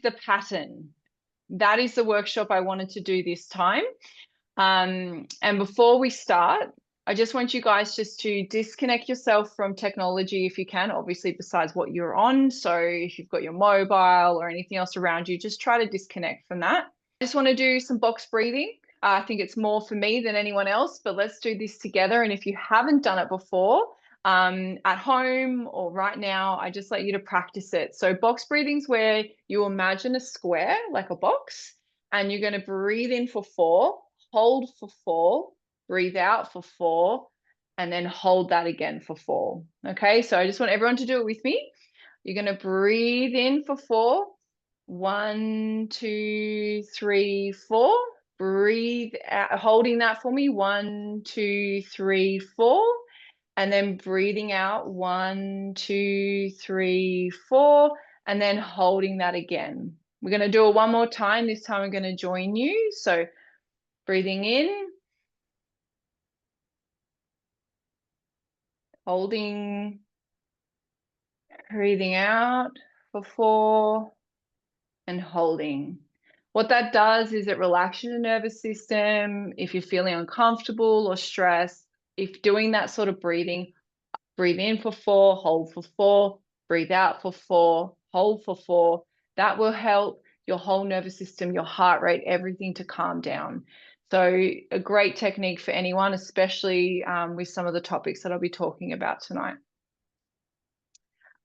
The pattern. That is the workshop I wanted to do this time. And before we start, I just want you guys just to disconnect yourself from technology if you can, obviously, besides what you're on. So if you've got your mobile or anything else around you, just try to disconnect from that. I just want to do some box breathing. I think it's more for me than anyone else, but let's do this together. And if you haven't done it before, at home or right now, I just like you to practice it. So box breathing is where you imagine a square, like a box, and you're going to breathe in for 4, hold for 4, breathe out for 4, and then hold that again for 4. Okay, so I just want everyone to do it with me. You're going to breathe in for 4. 1, 2, 3, 4. Breathe out, holding that for me. 1, 2, 3, 4. And then breathing out. 1, 2, 3, 4. And then holding that again. We're going to do it one more time. This time I'm going to join you. So breathing in, holding, breathing out for 4, and holding. What that does is it relaxes your nervous system. If you're feeling uncomfortable or stressed, if doing that sort of breathing, breathe in for 4, hold for 4, breathe out for 4, hold for 4, that will help your whole nervous system, your heart rate, everything to calm down. So a great technique for anyone, especially with some of the topics that I'll be talking about tonight.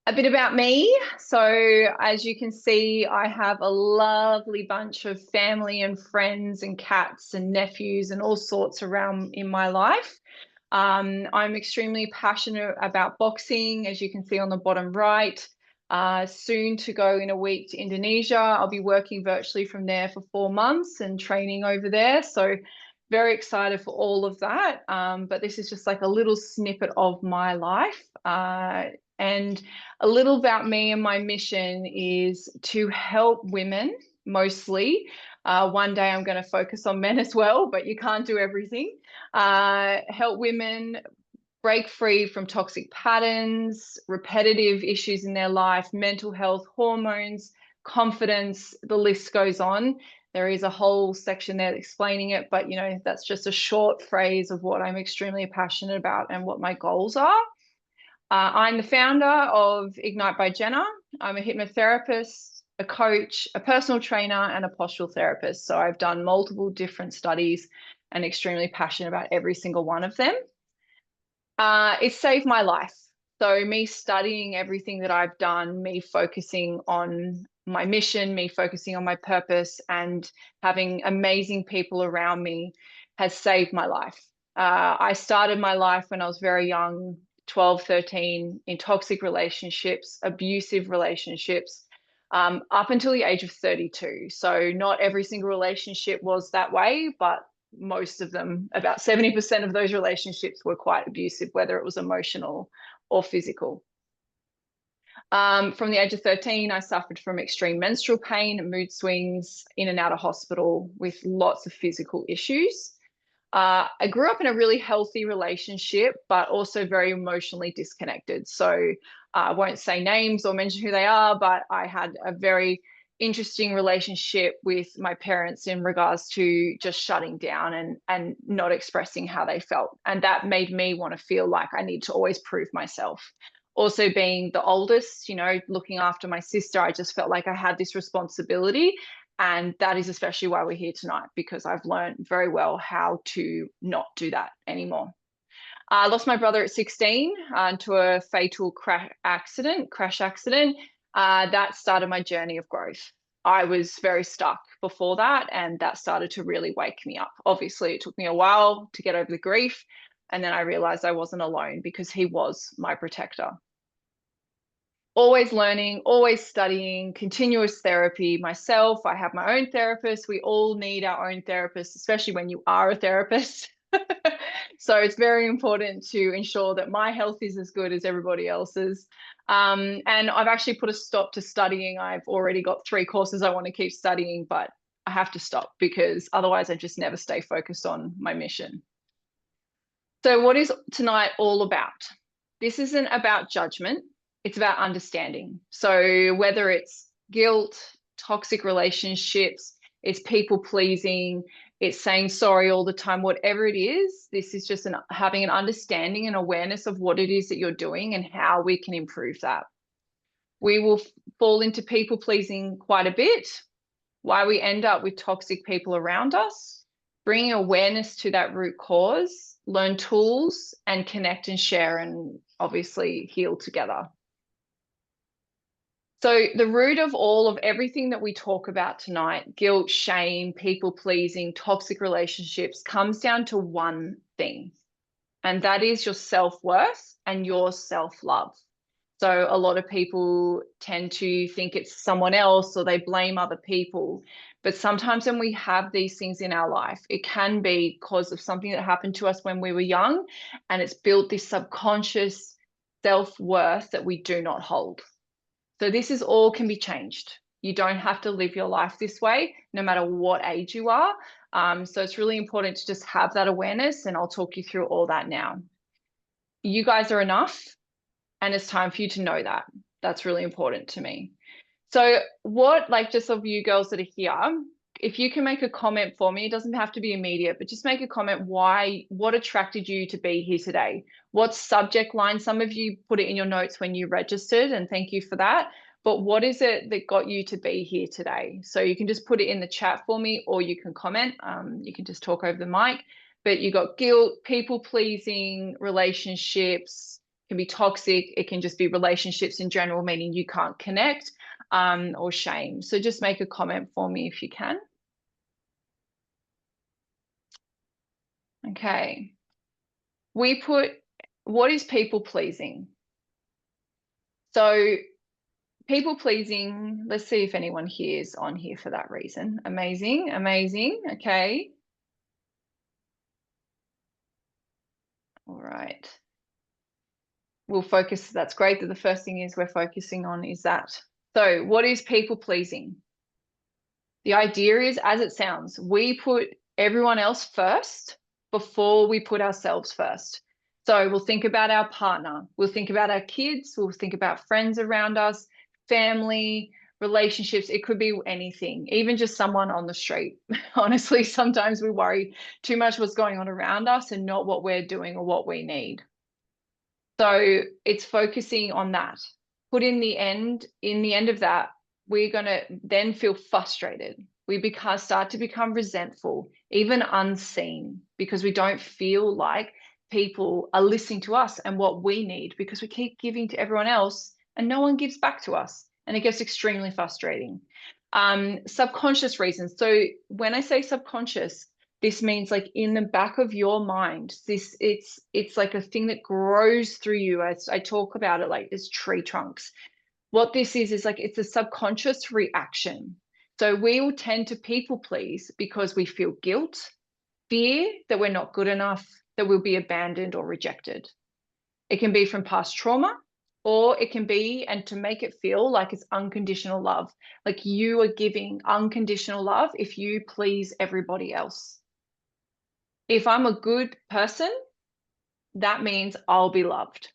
A bit about me. So as you can see, I have a lovely bunch of family and friends and cats and nephews and all sorts around in my life. I'm extremely passionate about boxing, as you can see on the bottom right. Soon to go in a week to Indonesia. I'll be working virtually from there for 4 months and training over there. So very excited for all of that. But this is just like a little snippet of my life. And a little about me and my mission is to help women mostly. One day I'm going to focus on men as well, but you can't do everything. Help women break free from toxic patterns, repetitive issues in their life, mental health, hormones, confidence, the list goes on. There is a whole section there explaining it, but you know, that's just a short phrase of what I'm extremely passionate about and what my goals are. I'm the founder of Ignite by Jenna. I'm a hypnotherapist, a coach, a personal trainer, and a postural therapist. So I've done multiple different studies and extremely passionate about every single one of them. It saved my life. So me studying everything that I've done, me focusing on my mission, me focusing on my purpose, and having amazing people around me has saved my life. I started my life when I was very young, 12, 13, in toxic relationships, abusive relationships, up until the age of 32. So not every single relationship was that way, but most of them, about 70% of those relationships were quite abusive, whether it was emotional or physical. From the age of 13, I suffered from extreme menstrual pain, mood swings, in and out of hospital with lots of physical issues. I grew up in a really healthy relationship, but also very emotionally disconnected. So I won't say names or mention who they are, but I had a very interesting relationship with my parents in regards to just shutting down and not expressing how they felt. And that made me want to feel like I need to always prove myself. Also being the oldest, you know, looking after my sister, I just felt like I had this responsibility. And that is especially why we're here tonight, because I've learned very well how to not do that anymore. I lost my brother at 16 to a fatal crash accident. That started my journey of growth. I was very stuck before that, and that started to really wake me up. Obviously, it took me a while to get over the grief, and then I realized I wasn't alone because he was my protector. Always learning, always studying, continuous therapy myself. I have my own therapist. We all need our own therapist, especially when you are a therapist. So it's very important to ensure that my health is as good as everybody else's. And I've actually put a stop to studying. I've already got 3 courses I want to keep studying, but I have to stop because otherwise I just never stay focused on my mission. So what is tonight all about? This isn't about judgment. It's about understanding. So whether it's guilt, toxic relationships, it's people pleasing, it's saying sorry all the time, whatever it is, this is just having an understanding and awareness of what it is that you're doing and how we can improve that. We will fall into people pleasing quite a bit, why we end up with toxic people around us, bringing awareness to that root cause, learn tools, and connect and share and obviously heal together. So the root of all of everything that we talk about tonight, guilt, shame, people pleasing, toxic relationships, comes down to one thing, and that is your self-worth and your self-love. So a lot of people tend to think it's someone else or they blame other people. But sometimes when we have these things in our life, it can be because of something that happened to us when we were young, and it's built this subconscious self-worth that we do not hold. So this is all can be changed. You don't have to live your life this way, no matter what age you are. So it's really important to just have that awareness, and I'll talk you through all that now. You guys are enough, and it's time for you to know that. That's really important to me. So what, like, just of you girls that are here, if you can make a comment for me, it doesn't have to be immediate, but just make a comment what attracted you to be here today? What subject line? Some of you put it in your notes when you registered, and thank you for that. But what is it that got you to be here today? So you can just put it in the chat for me, or you can comment. You can just talk over the mic. But you got guilt, people pleasing, relationships, can be toxic. It can just be relationships in general, meaning you can't connect. Or shame. So just make a comment for me if you can. Okay. We put, what is people pleasing? So people pleasing, let's see if anyone here is on here for that reason. Amazing, amazing. Okay. All right. We'll focus, that's great that the first thing is we're focusing on is that. So what is people pleasing? The idea is, as it sounds, we put everyone else first before we put ourselves first. So we'll think about our partner, we'll think about our kids, we'll think about friends around us, family, relationships. It could be anything, even just someone on the street. Honestly, sometimes we worry too much what's going on around us and not what we're doing or what we need. So it's focusing on that. Put in the end of that, we're going to then feel frustrated. We start to become resentful, even unseen, because we don't feel like people are listening to us and what we need, because we keep giving to everyone else and no one gives back to us. And it gets extremely frustrating. Subconscious reasons. So when I say subconscious, this means like in the back of your mind, it's like a thing that grows through you. I talk about it like as tree trunks. What this is like it's a subconscious reaction. So we will tend to people please because we feel guilt, fear that we're not good enough, that we'll be abandoned or rejected. It can be from past trauma, or it can be, and to make it feel like it's unconditional love, like you are giving unconditional love if you please everybody else. If I'm a good person, that means I'll be loved.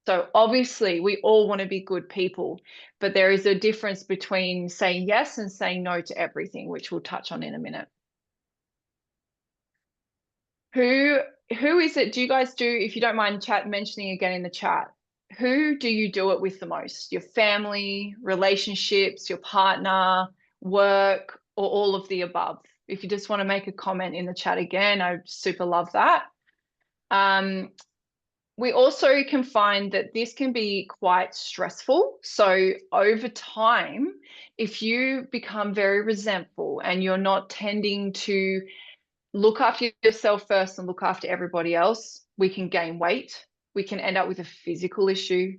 So obviously we all want to be good people, but there is a difference between saying yes and saying no to everything, which we'll touch on in a minute. Who is it? Do you guys do, if you don't mind mentioning again in the chat, who do you do it with the most? Your family, relationships, your partner, work, or all of the above? If you just want to make a comment in the chat again, I super love that. We also can find that this can be quite stressful. So over time, if you become very resentful and you're not tending to look after yourself first and look after everybody else, we can gain weight. We can end up with a physical issue,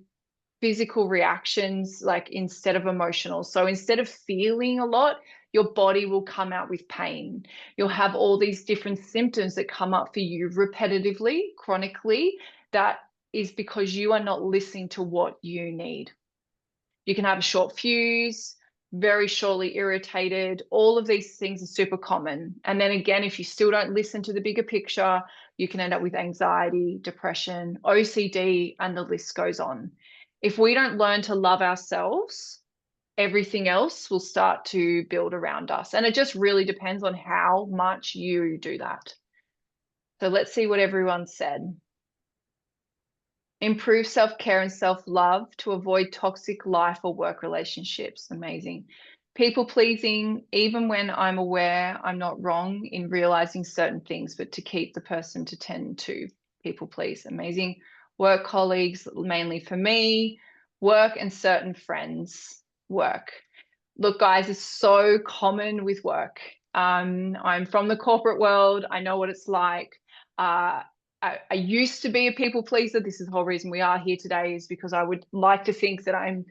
physical reactions, like instead of emotional. So instead of feeling a lot, your body will come out with pain. You'll have all these different symptoms that come up for you repetitively, chronically. That is because you are not listening to what you need. You can have a short fuse, very shortly irritated. All of these things are super common. And then again, if you still don't listen to the bigger picture, you can end up with anxiety, depression, OCD, and the list goes on. If we don't learn to love ourselves, everything else will start to build around us. And it just really depends on how much you do that. So let's see what everyone said. Improve self-care and self-love to avoid toxic life or work relationships. Amazing. People pleasing, even when I'm aware I'm not wrong in realizing certain things, but to keep the person to tend to people please. Amazing. Work colleagues, mainly for me. Work and certain friends. Work. Look, guys, it's so common with work. I'm from the corporate world. I know what it's like. I used to be a people pleaser. This is the whole reason we are here today, is because I would like to think that I'm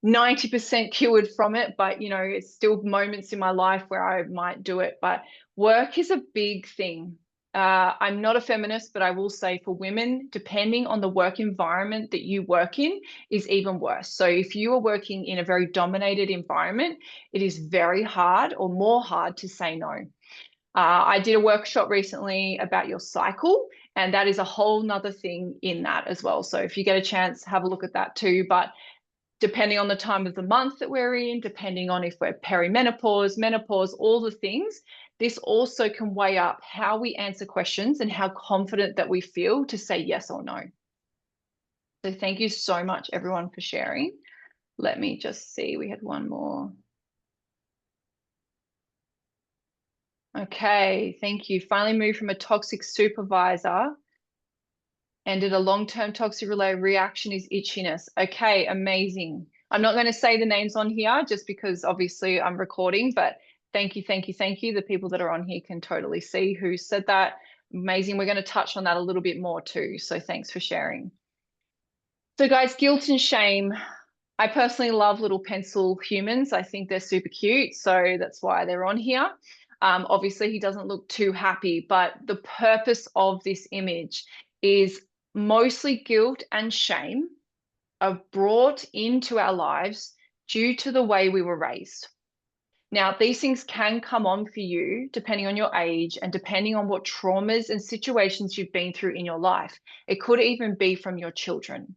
90% cured from it, but you know, it's still moments in my life where I might do it. But work is a big thing. I'm not a feminist, but I will say for women, depending on the work environment that you work in, is even worse. So if you are working in a very dominated environment, it is very hard or more hard to say no. I did a workshop recently about your cycle, and that is a whole nother thing in that as well. So if you get a chance, have a look at that too. But depending on the time of the month that we're in, depending on if we're perimenopause, menopause, all the things, this also can weigh up how we answer questions and how confident that we feel to say yes or no. So thank you so much, everyone, for sharing. Let me just see, we had one more. Okay, thank you. Finally moved from a toxic supervisor. Ended a long-term toxic related reaction is itchiness. Okay, amazing. I'm not going to say the names on here just because obviously I'm recording, but thank you, thank you, thank you. The people that are on here can totally see who said that. Amazing. We're going to touch on that a little bit more too. So thanks for sharing. So guys, guilt and shame. I personally love little pencil humans. I think they're super cute. So that's why they're on here. Obviously, he doesn't look too happy, but the purpose of this image is mostly guilt and shame are brought into our lives due to the way we were raised. Now, these things can come on for you depending on your age and depending on what traumas and situations you've been through in your life. It could even be from your children.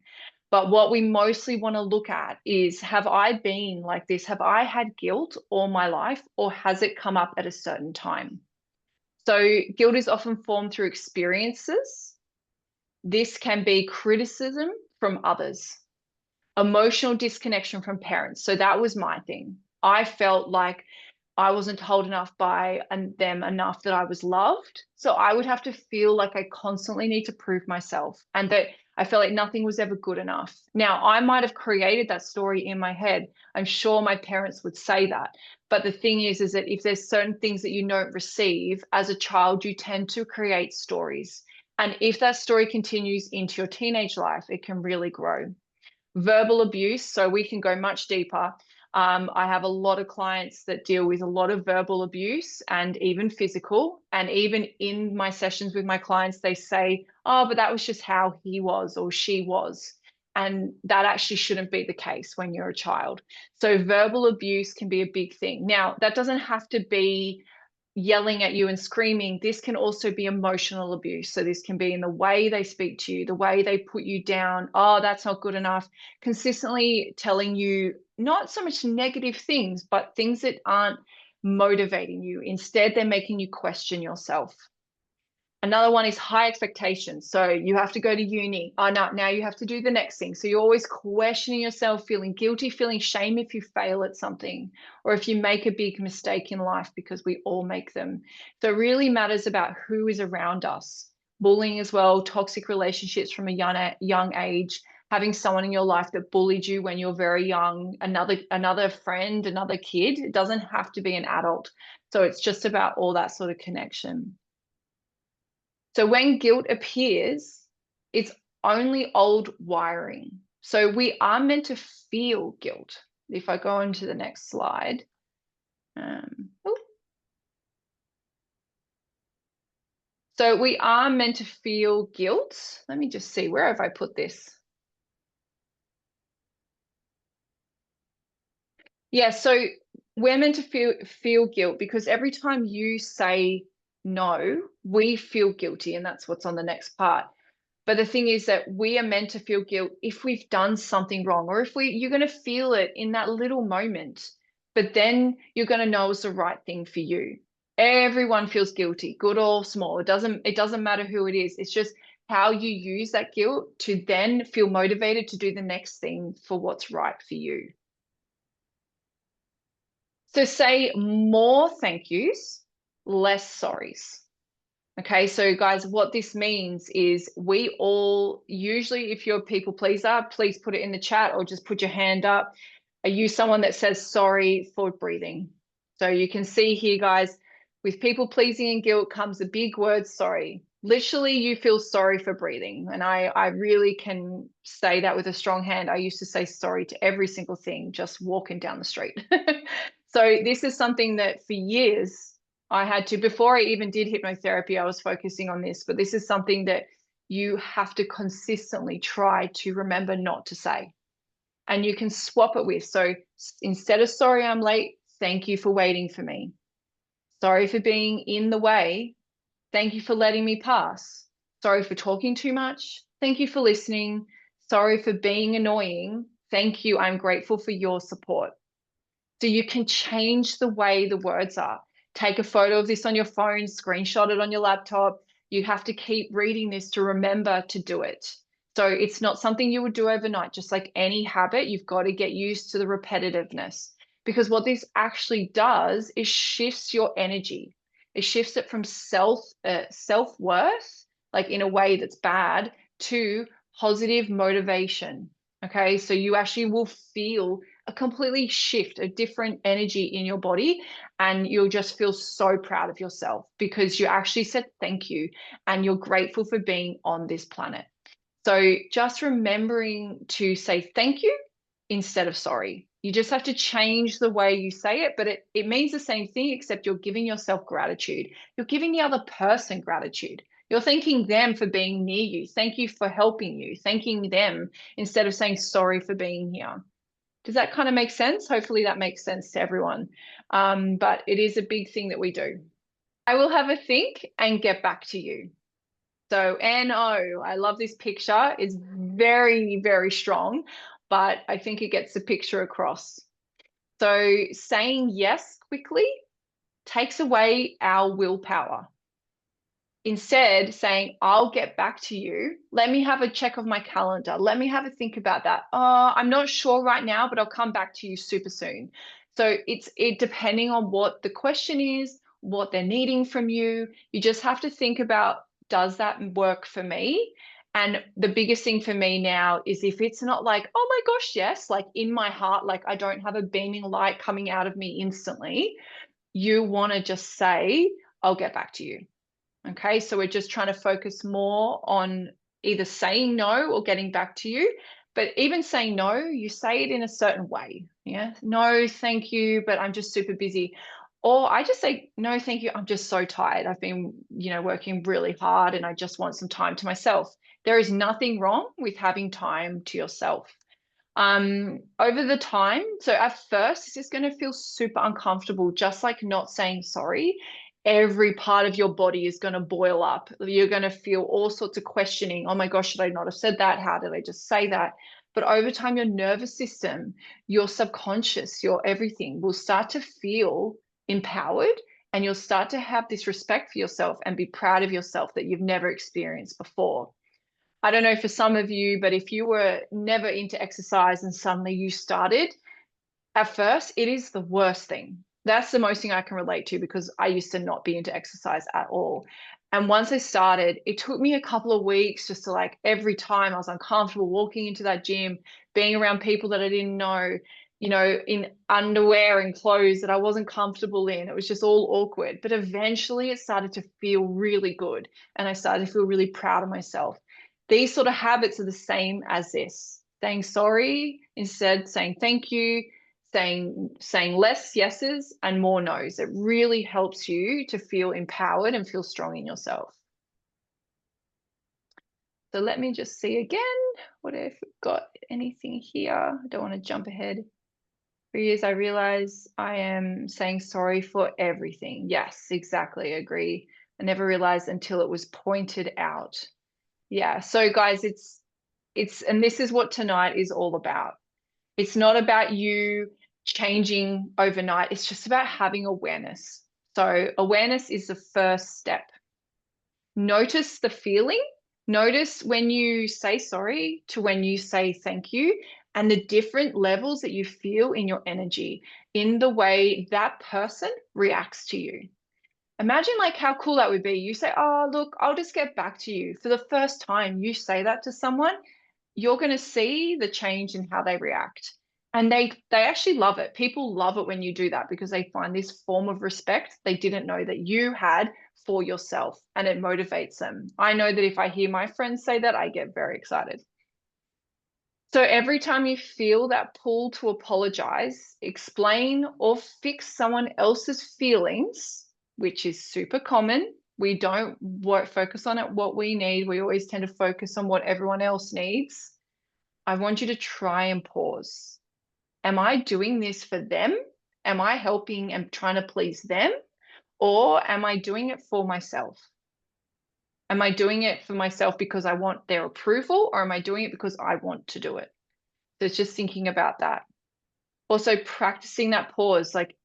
But what we mostly want to look at is, have I been like this? Have I had guilt all my life, or has it come up at a certain time? So guilt is often formed through experiences. This can be criticism from others, emotional disconnection from parents. So that was my thing. I felt like I wasn't told enough by them enough that I was loved. So I would have to feel like I constantly need to prove myself, and that I felt like nothing was ever good enough. Now, I might have created that story in my head. I'm sure my parents would say that. But the thing is that if there's certain things that you don't receive as a child, you tend to create stories. And if that story continues into your teenage life, it can really grow. Verbal abuse, so we can go much deeper. I have a lot of clients that deal with a lot of verbal abuse and even physical. And even in my sessions with my clients, they say, oh, but that was just how he was or she was. And that actually shouldn't be the case when you're a child. So verbal abuse can be a big thing. Now, that doesn't have to be yelling at you and screaming. This can also be emotional abuse. So this can be in the way they speak to you, the way they put you down. Oh, that's not good enough. Consistently telling you not so much negative things, but things that aren't motivating you. Instead, they're making you question yourself. Another one is high expectations. So you have to go to uni. Oh, no, now you have to do the next thing. So you're always questioning yourself, feeling guilty, feeling shame if you fail at something, or if you make a big mistake in life, because we all make them. So it really matters about who is around us. Bullying as well, toxic relationships from a young age, having someone in your life that bullied you when you're very young, another friend, another kid. It doesn't have to be an adult. So it's just about all that sort of connection. So when guilt appears, it's only old wiring. So we are meant to feel guilt. If I go into the next slide. So we are meant to feel guilt. Let me just see, where have I put this? Yeah, so we're meant to feel guilt because every time you say no, we feel guilty, and that's what's on the next part. But the thing is that we are meant to feel guilt if we've done something wrong, or if you're going to feel it in that little moment, but then you're going to know it's the right thing for you. Everyone feels guilty, good or small. It doesn't matter who it is. It's just how you use that guilt to then feel motivated to do the next thing for what's right for you. So say more thank yous, less sorries. Okay, so guys, what this means is we all usually, if you're a people pleaser, please put it in the chat or just put your hand up. Are you someone that says sorry for breathing? So you can see here, guys, with people pleasing and guilt comes the big word sorry. Literally, you feel sorry for breathing. And I really can say that with a strong hand. I used to say sorry to every single thing just walking down the street. So this is something that for years, I had to, before I even did hypnotherapy, I was focusing on this, but this is something that you have to consistently try to remember not to say. And you can swap it with, so instead of sorry, I'm late, thank you for waiting for me. Sorry for being in the way. Thank you for letting me pass. Sorry for talking too much. Thank you for listening. Sorry for being annoying. Thank you. I'm grateful for your support. So you can change the way the words are. Take a photo of this on your phone, screenshot it on your laptop. You have to keep reading this to remember to do it. So it's not something you would do overnight. Just like any habit, you've got to get used to the repetitiveness. Because what this actually does is shifts your energy. It shifts it from self-worth, like in a way that's bad, to positive motivation. Okay, so you actually will feel a completely shift, a different energy in your body, and you'll just feel so proud of yourself because you actually said thank you and you're grateful for being on this planet. So just remembering to say thank you instead of sorry. You just have to change the way you say it, but it means the same thing, except you're giving yourself gratitude. You're giving the other person gratitude. You're thanking them for being near you. Thank you for helping you. Thanking them instead of saying sorry for being here. Does that kind of make sense? Hopefully that makes sense to everyone. But it is a big thing that we do. I will have a think and get back to you. So NO, I love this picture. It's very, very strong, but I think it gets the picture across. So saying yes quickly takes away our willpower. Instead, saying, I'll get back to you. Let me have a check of my calendar. Let me have a think about that. I'm not sure right now, but I'll come back to you super soon. So it's depending on what the question is, what they're needing from you. You just have to think about, does that work for me? And the biggest thing for me now is if it's not like, oh my gosh, yes, like in my heart, like I don't have a beaming light coming out of me instantly, you want to just say, I'll get back to you. Okay, so we're just trying to focus more on either saying no or getting back to you. But even saying no, you say it in a certain way. Yeah, no, thank you, but I'm just super busy. Or I just say, no, thank you, I'm just so tired. I've been, working really hard and I just want some time to myself. There is nothing wrong with having time to yourself. Over the time, so at first this is going to feel super uncomfortable, just like not saying sorry. Every part of your body is going to boil up. You're going to feel all sorts of questioning. Oh my gosh, should I not have said that? How did I just say that? But over time, your nervous system, your subconscious, your everything will start to feel empowered, and you'll start to have this respect for yourself and be proud of yourself that you've never experienced before. I don't know for some of you, but if you were never into exercise and suddenly you started, at first, it is the worst thing. That's the most thing I can relate to because I used to not be into exercise at all. And once I started, it took me a couple of weeks just to like every time I was uncomfortable walking into that gym, being around people that I didn't know, in underwear and clothes that I wasn't comfortable in. It was just all awkward. But eventually it started to feel really good. And I started to feel really proud of myself. These sort of habits are the same as this. Saying sorry, instead saying thank you, saying less yeses and more nos. It really helps you to feel empowered and feel strong in yourself. So let me just see again. What if we've got anything here? I don't want to jump ahead. For years, I realize I am saying sorry for everything. Yes, exactly. Agree. I never realized until it was pointed out. Yeah. So guys, and this is what tonight is all about. It's not about you changing overnight. It's just about having awareness. So awareness is the first step. Notice the feeling. Notice when you say sorry to when you say thank you, and the different levels that you feel in your energy, in the way that person reacts to you. Imagine like how cool that would be. You say, "Oh, look, I'll just get back to you." For the first time you say that to someone, you're going to see the change in how they react. And they actually love it. People love it when you do that because they find this form of respect they didn't know that you had for yourself, and it motivates them. I know that if I hear my friends say that, I get very excited. So every time you feel that pull to apologize, explain, or fix someone else's feelings, which is super common, we don't focus on it what we need. We always tend to focus on what everyone else needs. I want you to try and pause. Am I doing this for them? Am I helping and trying to please them? Or am I doing it for myself? Am I doing it for myself because I want their approval, or am I doing it because I want to do it? So it's just thinking about that. Also, practicing that pause. Like,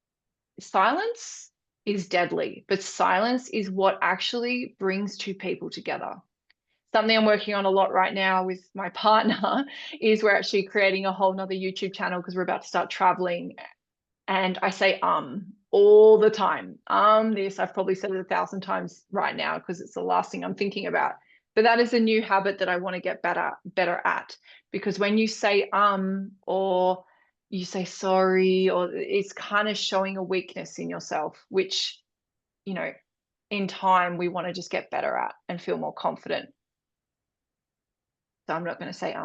silence is deadly, but silence is what actually brings two people together. Something I'm working on a lot right now with my partner is we're actually creating a whole nother YouTube channel because we're about to start traveling. And I say all the time. This, I've probably said it 1,000 times right now because it's the last thing I'm thinking about. But that is a new habit that I want to get better at. Because when you say or you say sorry, or it's kind of showing a weakness in yourself, which, you know, in time we want to just get better at and feel more confident. So I'm not going to say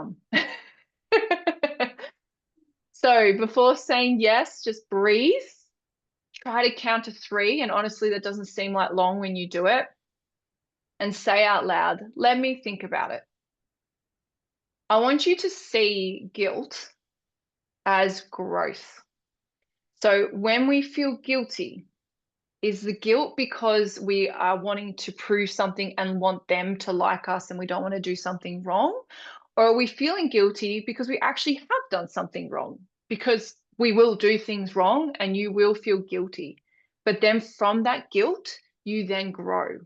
So before saying yes, just breathe. Try to count to 3. And honestly, that doesn't seem like long when you do it. And say out loud, let me think about it. I want you to see guilt as growth. So when we feel guilty, is the guilt because we are wanting to prove something and want them to like us and we don't want to do something wrong? Or are we feeling guilty because we actually have done something wrong? Because we will do things wrong and you will feel guilty. But then from that guilt, you then grow.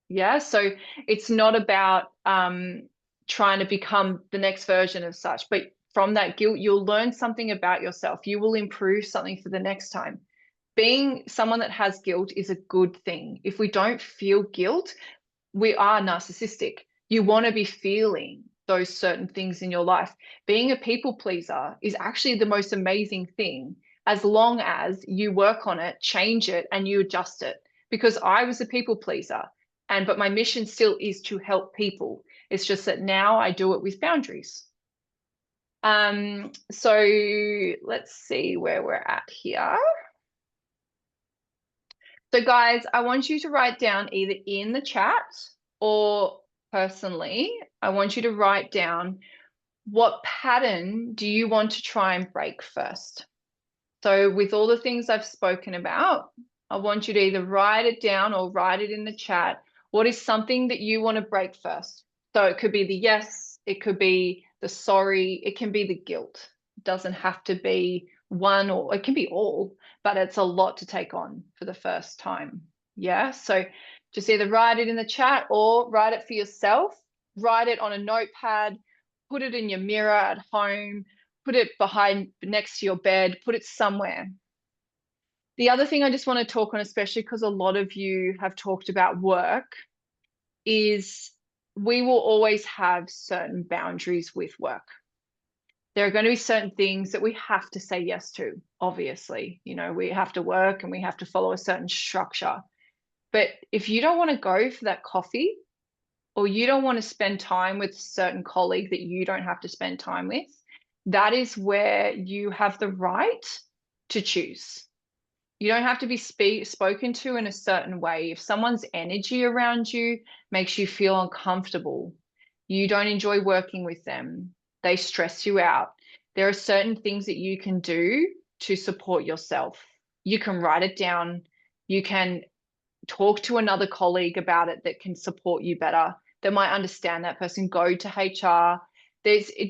Yeah. So it's not about trying to become the next version of such, but from that guilt, you'll learn something about yourself. You will improve something for the next time. Being someone that has guilt is a good thing. If we don't feel guilt, we are narcissistic. You want to be feeling those certain things in your life. Being a people pleaser is actually the most amazing thing, as long as you work on it, change it, and you adjust it. Because I was a people pleaser, but my mission still is to help people. It's just that now I do it with boundaries. So let's see where we're at here. So guys, I want you to write down either in the chat or personally, I want you to write down, what pattern do you want to try and break first? So with all the things I've spoken about, I want you to either write it down or write it in the chat. What is something that you want to break first? So it could be the yes, it could be the sorry, it can be the guilt. It doesn't have to be one, or it can be all, but it's a lot to take on for the first time. Yeah. So just either write it in the chat or write it for yourself. Write it on a notepad, put it in your mirror at home, put it next to your bed, put it somewhere. The other thing I just want to talk on, especially because a lot of you have talked about work, is we will always have certain boundaries with work. There are going to be certain things that we have to say yes to, obviously. You know, we have to work and we have to follow a certain structure. But if you don't want to go for that coffee, or you don't want to spend time with a certain colleague that you don't have to spend time with, that is where you have the right to choose. You don't have to be spoken to in a certain way. If someone's energy around you makes you feel uncomfortable, you don't enjoy working with them, they stress you out, there are certain things that you can do to support yourself. You can write it down. You can talk to another colleague about it that can support you better. that might understand that person. Go to HR.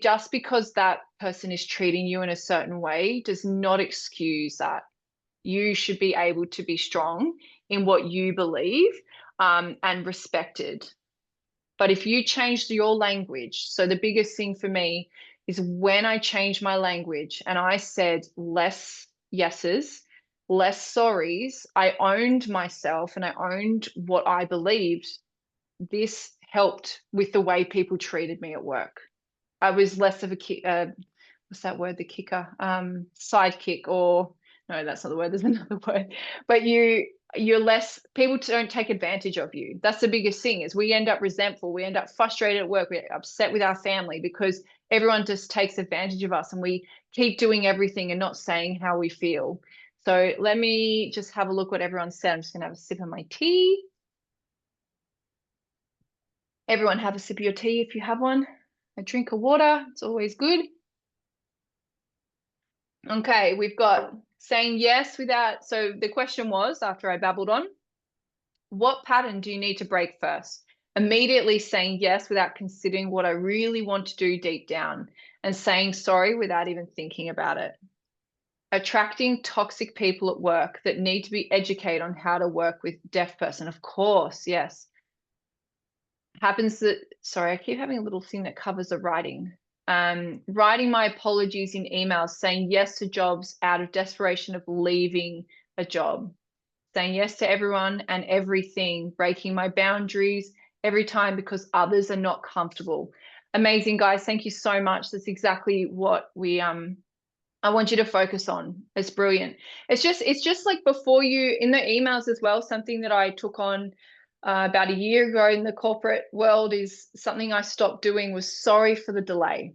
Just because that person is treating you in a certain way does not excuse that. You should be able to be strong in what you believe, and respected. But if you change your language, so the biggest thing for me is when I changed my language and I said less yeses, less sorries, I owned myself and I owned what I believed. This helped with the way people treated me at work. I was less of a what's that word? The kicker, sidekick, or no, that's not the word. There's another word. But you're less, people don't take advantage of you. That's the biggest thing, is we end up resentful. We end up frustrated at work. We're upset with our family because everyone just takes advantage of us and we keep doing everything and not saying how we feel. So let me just have a look what everyone said. I'm just gonna have a sip of my tea. Everyone have a sip of your tea if you have one. A drink of water, it's always good. Okay, we've got saying yes without, so the question was, after I babbled on, what pattern do you need to break first? Immediately saying yes without considering what I really want to do deep down, and saying sorry without even thinking about it. Attracting toxic people at work that need to be educated on how to work with deaf person. Of course, yes. Happens that, sorry, I keep having a little thing that covers the writing. Writing my apologies in emails, saying yes to jobs out of desperation of leaving a job, saying yes to everyone and everything, breaking my boundaries every time because others are not comfortable. Amazing, guys. Thank you so much. That's exactly what I want you to focus on. It's brilliant. It's just like before you, in the emails as well, something that I took on about a year ago in the corporate world is something I stopped doing was sorry for the delay.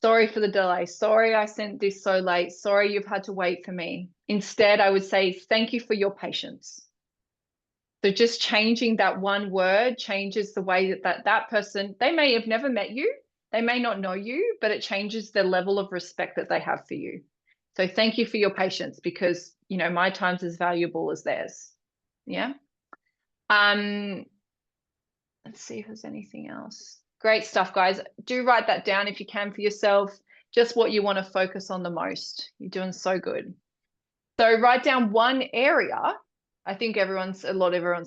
Sorry for the delay. Sorry I sent this so late. Sorry you've had to wait for me. Instead, I would say thank you for your patience. So just changing that one word changes the way that person, they may have never met you, they may not know you, but it changes the level of respect that they have for you. So thank you for your patience, because my time's as valuable as theirs. Yeah. Let's see if there's anything else. Great stuff, guys. Do write that down if you can for yourself, just what you want to focus on the most. You're doing so good. So write down one area. I think everyone's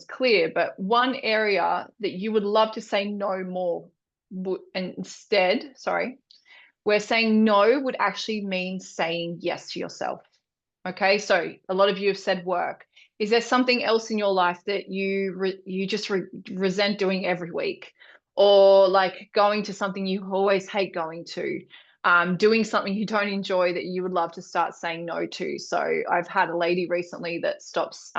clear, but one area that you would love to say no more. And instead, sorry, where saying no would actually mean saying yes to yourself. Okay, so a lot of you have said work. Is there something else in your life that you just resent doing every week, or like going to something you always hate going to, doing something you don't enjoy that you would love to start saying no to? So I've had a lady recently that stops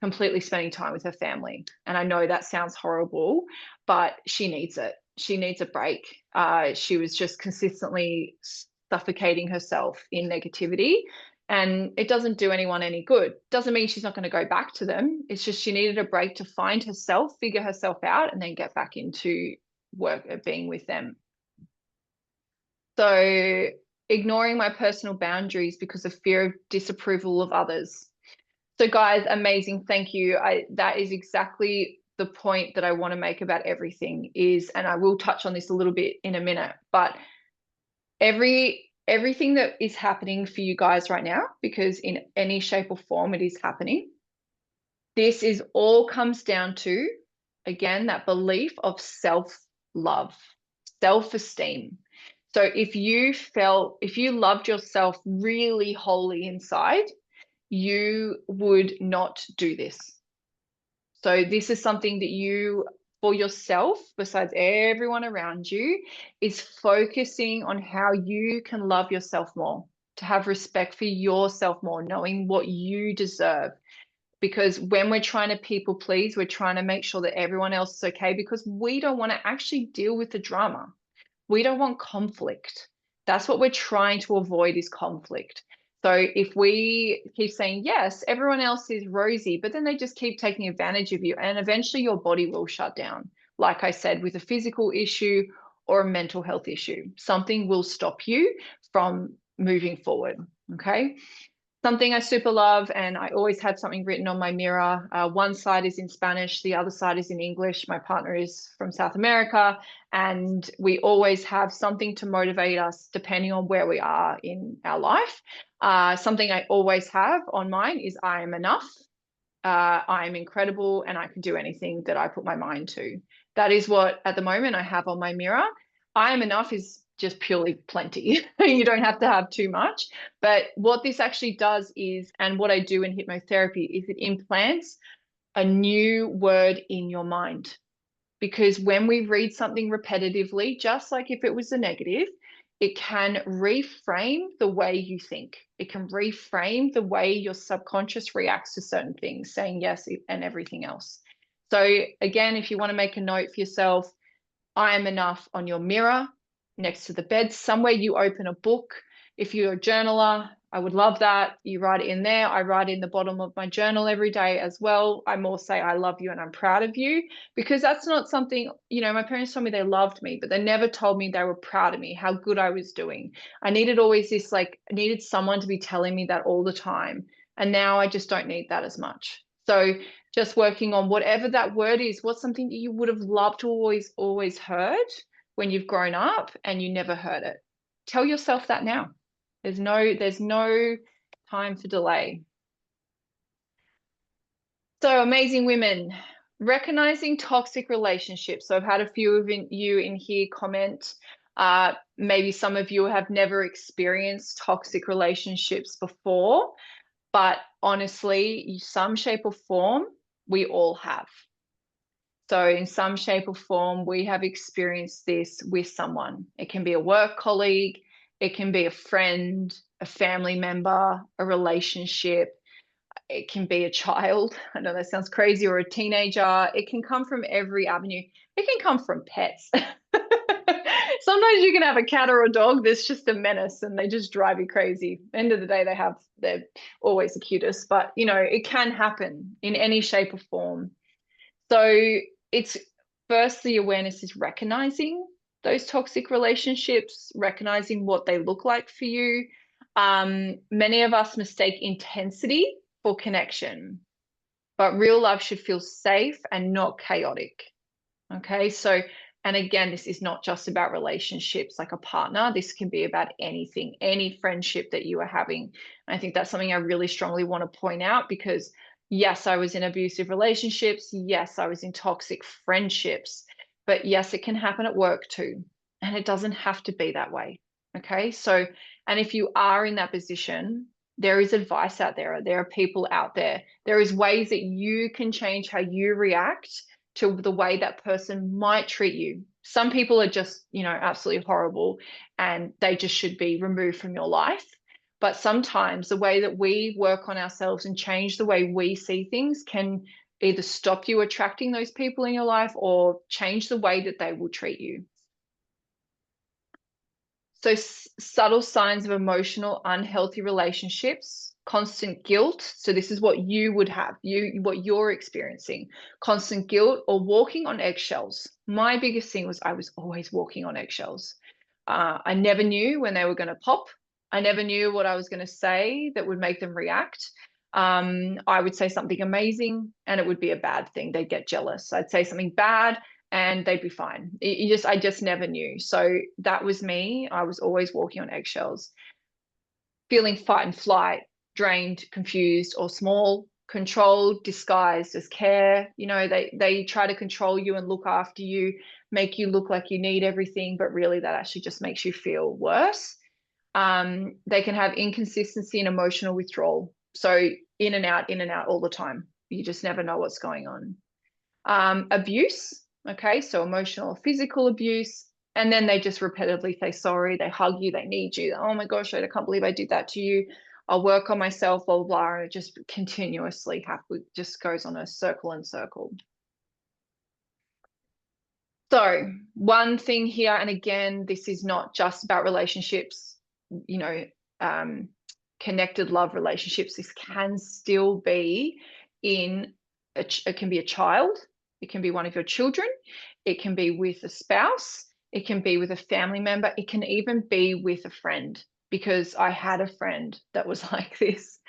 completely spending time with her family, and I know that sounds horrible, but she needs it. She needs a break. She was just consistently suffocating herself in negativity, and it doesn't do anyone any good. Doesn't mean she's not going to go back to them. It's just she needed a break to find herself, figure herself out, and then get back into work of being with them. So ignoring my personal boundaries because of fear of disapproval of others. So guys, amazing. Thank you. That is exactly the point that I want to make about everything is, and I will touch on this a little bit in a minute, but everything that is happening for you guys right now, because in any shape or form it is happening, this is all comes down to, again, that belief of self-love, self-esteem. So if you loved yourself really wholly inside, you would not do this. So this is something that you, for yourself, besides everyone around you, is focusing on how you can love yourself more, to have respect for yourself more, knowing what you deserve. Because when we're trying to people please, we're trying to make sure that everyone else is okay, because we don't want to actually deal with the drama. We don't want conflict. That's what we're trying to avoid, is conflict. So if we keep saying yes, everyone else is rosy, but then they just keep taking advantage of you, and eventually your body will shut down. Like I said, with a physical issue or a mental health issue, something will stop you from moving forward. Okay. Something I super love, and I always have something written on my mirror. One side is in Spanish, the other side is in English. My partner is from South America, and we always have something to motivate us depending on where we are in our life. Something I always have on mine is I am enough. I am incredible and I can do anything that I put my mind to. That is what at the moment I have on my mirror. I am enough is just purely plenty. You don't have to have too much. But what this actually does is, and what I do in hypnotherapy, is it implants a new word in your mind. Because when we read something repetitively, just like if it was a negative, it can reframe the way you think. It can reframe the way your subconscious reacts to certain things, saying yes and everything else. So, again, if you want to make a note for yourself, I am enough on your mirror, next to the bed, somewhere you open a book. If you're a journaler, I would love that. You write it in there. I write in the bottom of my journal every day as well. I more say I love you and I'm proud of you, because that's not something, my parents told me they loved me, but they never told me they were proud of me, how good I was doing. I needed always this, I needed someone to be telling me that all the time. And now I just don't need that as much. So just working on whatever that word is. What's something that you would have loved to always heard when you've grown up and you never heard it? Tell yourself that now. There's no time for delay. So, amazing women, recognizing toxic relationships. So I've had a few of you in here comment. Maybe some of you have never experienced toxic relationships before, but honestly, some shape or form, we all have. So in some shape or form, we have experienced this with someone. It can be a work colleague, it can be a friend, a family member, a relationship. It can be a child. I know that sounds crazy, or a teenager. It can come from every avenue. It can come from pets. Sometimes you can have a cat or a dog that's just a menace and they just drive you crazy. End of the day, they're always the cutest, but it can happen in any shape or form. So it's first, the awareness is recognizing those toxic relationships, recognizing what they look like for you. Many of us mistake intensity for connection, but real love should feel safe and not chaotic. Okay, so, and again, this is not just about relationships like a partner. This can be about anything, any friendship that you are having. I think that's something I really strongly want to point out, because yes, I was in abusive relationships. Yes, I was in toxic friendships, but yes, it can happen at work too. And it doesn't have to be that way. Okay, so, and if you are in that position, there is advice out there. There are people out there. There is ways that you can change how you react to the way that person might treat you. Some people are just, absolutely horrible and they just should be removed from your life. But sometimes the way that we work on ourselves and change the way we see things can either stop you attracting those people in your life or change the way that they will treat you. So subtle signs of emotional unhealthy relationships, constant guilt. So this is what you would have, what you're experiencing, constant guilt or walking on eggshells. My biggest thing was I was always walking on eggshells. I never knew when they were going to pop. I never knew what I was going to say that would make them react. I would say something amazing and it would be a bad thing. They'd get jealous. I'd say something bad and they'd be fine. I just never knew. So that was me. I was always walking on eggshells, feeling fight and flight, drained, confused, or small, controlled, disguised as care. They try to control you and look after you, make you look like you need everything, but really that actually just makes you feel worse. They can have inconsistency and emotional withdrawal. So in and out all the time. You just never know what's going on. Abuse. Okay, so emotional or physical abuse. And then they just repetitively say sorry. They hug you. They need you. Oh my gosh, I can't believe I did that to you. I'll work on myself, blah, blah, blah. And it just continuously just goes on a circle and circle. So one thing here, and again, this is not just about relationships, connected love relationships. This can still be it can be a child. It can be one of your children. It can be with a spouse. It can be with a family member. It can even be with a friend. because I had a friend that was like this.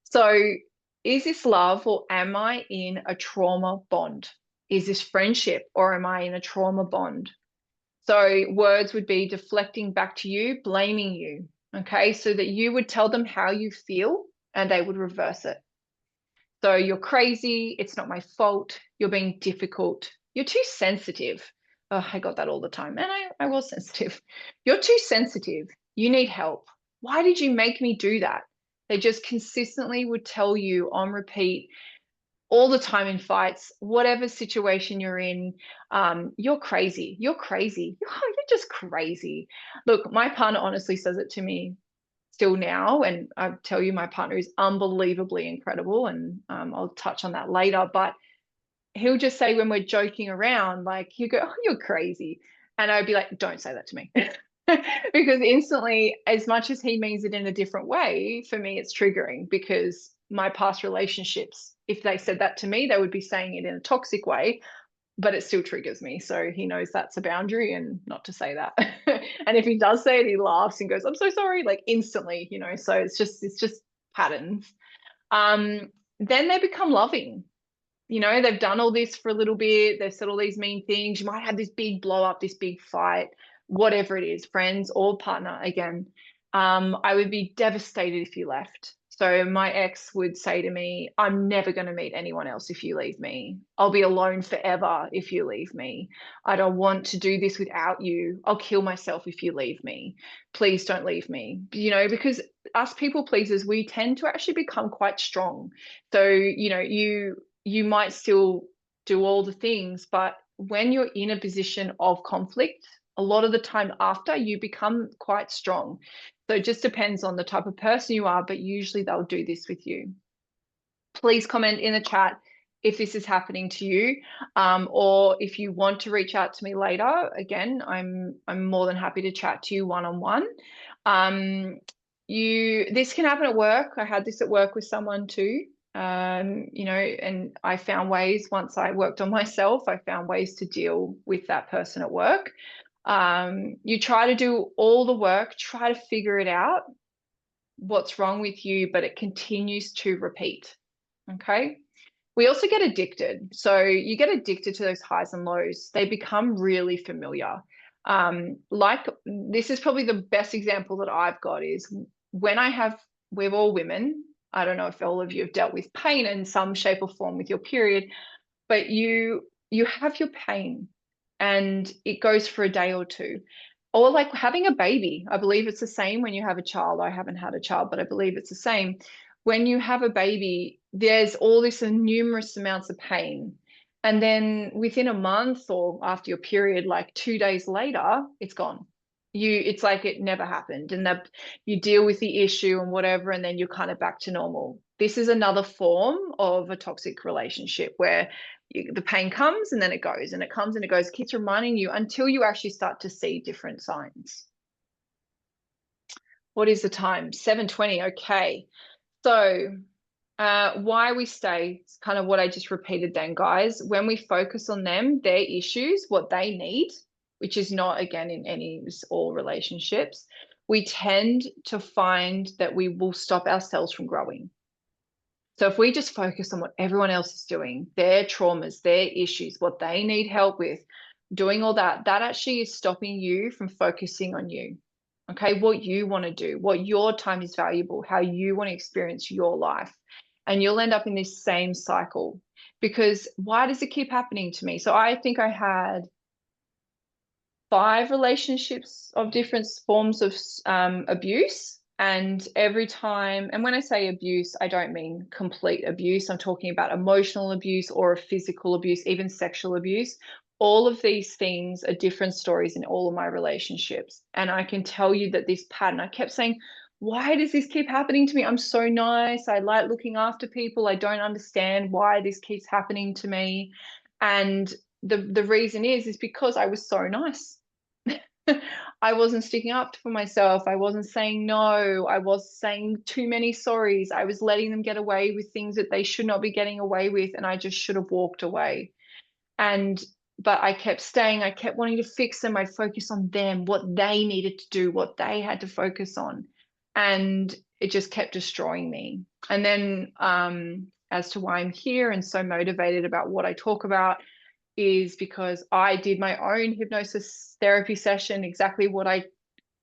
So is this love, or am I in a trauma bond? Is this friendship, or am I in a trauma bond? So words would be deflecting back to you, blaming you. Okay. So that you would tell them how you feel and they would reverse it. So you're crazy. It's not my fault. You're being difficult. You're too sensitive. Oh, I got that all the time. And I was sensitive. You're too sensitive. You need help. Why did you make me do that? They just consistently would tell you on repeat all the time in fights, whatever situation you're in. You're crazy. You're crazy. You're just crazy. Look, my partner honestly says it to me still now, and I tell you, my partner is unbelievably incredible, and I'll touch on that later. But he'll just say when we're joking around, like he'll go, "Oh, you're crazy," and I'd be like, "Don't say that to me." Because instantly, as much as he means it in a different way, for me, it's triggering because my past relationships, if they said that to me, they would be saying it in a toxic way, but it still triggers me. So he knows that's a boundary and not to say that. And if he does say it, he laughs and goes, "I'm so sorry," like instantly, you know. So it's just patterns. Um, then they become loving. You know, they've done all this for a little bit, they've said all these mean things. You might have this big blow up, this big fight, whatever it is, friends or partner again. I would be devastated if you left. So my ex would say to me, "I'm never going to meet anyone else if you leave me. I'll be alone forever if you leave me. I don't want to do this without you. I'll kill myself if you leave me. Please don't leave me." You know, because us people pleasers, we tend to actually become quite strong. So, you know, you might still do all the things, but when you're in a position of conflict, a lot of the time after, you become quite strong. So it just depends on the type of person you are, but usually they'll do this with you. Please comment in the chat if this is happening to you, or if you want to reach out to me later. Again, I'm more than happy to chat to you one-on-one. This can happen at work. I had this at work with someone too. You know, and I found ways, once I worked on myself, I found ways to deal with that person at work. You try to do all the work, try to figure it out, what's wrong with you, but it continues to repeat. Okay. We also get addicted. So you get addicted to those highs and lows. They become really familiar. Like this is probably the best example that I've got is when we're all women. I don't know if all of you have dealt with pain in some shape or form with your period, but you have your pain and it goes for a day or two. Or like having a baby. I believe it's the same when you have a child. I haven't had a child, but I believe it's the same. When you have a baby, there's all this numerous amounts of pain. And then within a month or after your period, like 2 days later, it's gone. It's like it never happened. And that you deal with the issue and whatever, and then you're kind of back to normal. This is another form of a toxic relationship where the pain comes and then it goes and it comes and it goes. It keeps reminding you until you actually start to see different signs. What is the time? 7:20. Okay. So why we stay, it's kind of what I just repeated then, guys. When we focus on them, their issues, what they need, which is not, again, in any all relationships, we tend to find that we will stop ourselves from growing. So if we just focus on what everyone else is doing, their traumas, their issues, what they need help with, doing all that, that actually is stopping you from focusing on you. Okay, what you want to do, what your time is valuable, how you want to experience your life. And you'll end up in this same cycle. Because why does it keep happening to me? So I think I had 5 relationships of different forms of abuse. And every time, and when I say abuse, I don't mean complete abuse. I'm talking about emotional abuse or physical abuse, even sexual abuse. All of these things are different stories in all of my relationships. And I can tell you that this pattern, I kept saying, why does this keep happening to me? I'm so nice. I like looking after people. I don't understand why this keeps happening to me. And the reason is because I was so nice. I wasn't sticking up for myself. I wasn't saying no. I was saying too many sorries. I was letting them get away with things that they should not be getting away with, and I just should have walked away. But I kept staying. I kept wanting to fix them. I'd focus on them, what they needed to do, what they had to focus on. and it just kept destroying me. And then as to why I'm here and so motivated about what I talk about is because I did my own hypnosis therapy session, exactly what I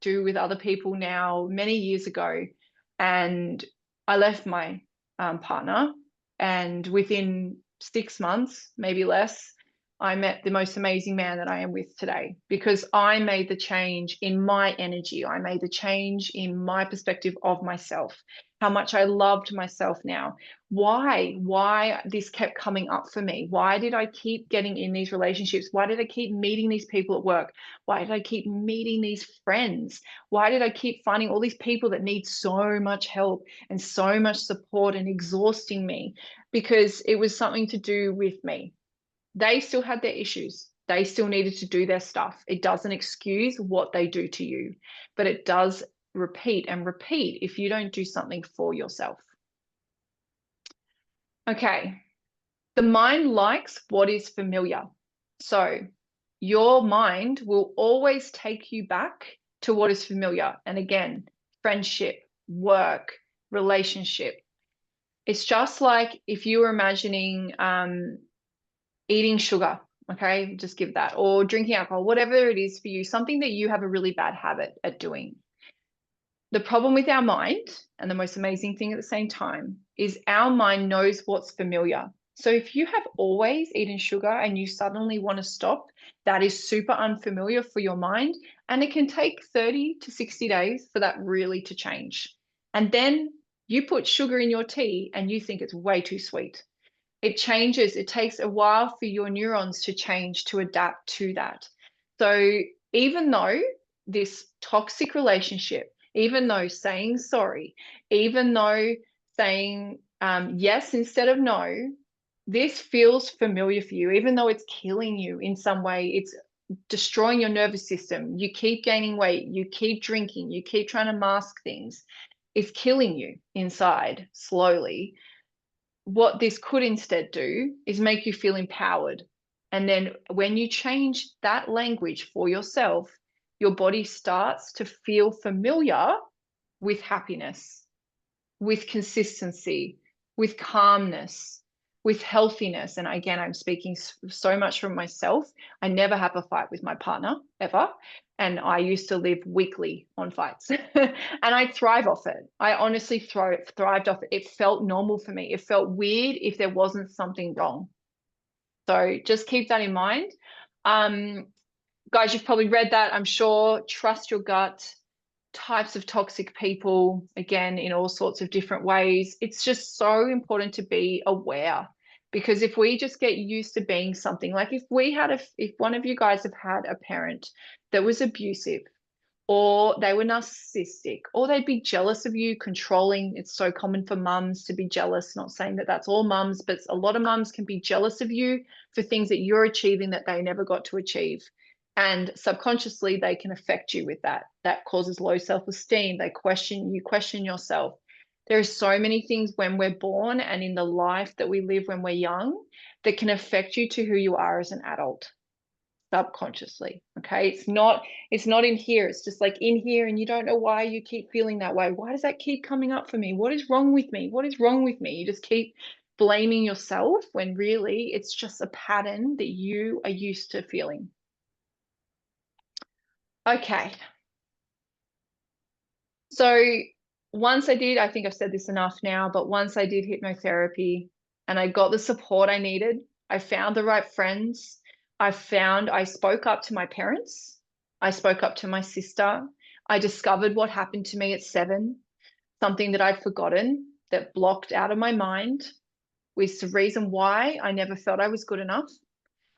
do with other people now, many years ago. And I left my partner, and within 6 months, maybe less, I met the most amazing man that I am with today, because I made the change in my energy. I made the change in my perspective of myself, how much I loved myself now. Why this kept coming up for me? Why did I keep getting in these relationships? Why did I keep meeting these people at work? Why did I keep meeting these friends? Why did I keep finding all these people that need so much help and so much support and exhausting me? Because it was something to do with me. They still had their issues. They still needed to do their stuff. It doesn't excuse what they do to you, but it does repeat and repeat if you don't do something for yourself. Okay. The mind likes what is familiar. So your mind will always take you back to what is familiar. And again, friendship, work, relationship. It's just like if you were imagining eating sugar, okay, just give that, or drinking alcohol, whatever it is for you, something that you have a really bad habit at doing. The problem with our mind, and the most amazing thing at the same time, is our mind knows what's familiar. So if you have always eaten sugar and you suddenly want to stop, that is super unfamiliar for your mind. And it can take 30 to 60 days for that really to change. And then you put sugar in your tea and you think it's way too sweet. It changes. It takes a while for your neurons to change, to adapt to that. So even though this toxic relationship, even though saying sorry, even though saying yes instead of no, this feels familiar for you, even though it's killing you in some way, it's destroying your nervous system. You keep gaining weight, you keep drinking, you keep trying to mask things. It's killing you inside slowly. What this could instead do is make you feel empowered. And then when you change that language for yourself, your body starts to feel familiar with happiness, with consistency, with calmness, with healthiness. And again, I'm speaking so much from myself. I never have a fight with my partner ever. And I used to live weekly on fights and I thrive off it. I honestly thrived off it. It felt normal for me. It felt weird if there wasn't something wrong. So just keep that in mind. Guys, you've probably read that, I'm sure. Trust your gut. Types of toxic people, again, in all sorts of different ways. It's just so important to be aware, because if we just get used to being something, like if one of you guys have had a parent that was abusive, or they were narcissistic, or they'd be jealous of you, controlling. It's so common for mums to be jealous. Not saying that that's all mums, but a lot of mums can be jealous of you for things that you're achieving that they never got to achieve. And subconsciously, they can affect you with that. That causes low self-esteem. You question yourself. There are so many things when we're born and in the life that we live when we're young that can affect you to who you are as an adult, subconsciously. Okay. It's not in here. It's just like in here, and you don't know why you keep feeling that way. Why does that keep coming up for me? What is wrong with me? What is wrong with me? You just keep blaming yourself when really it's just a pattern that you are used to feeling. Okay. So once I think I've said this enough now, but once I did hypnotherapy and I got the support I needed, I found the right friends. I spoke up to my parents. I spoke up to my sister. I discovered what happened to me at 7, something that I'd forgotten, that blocked out of my mind, was the reason why I never felt I was good enough.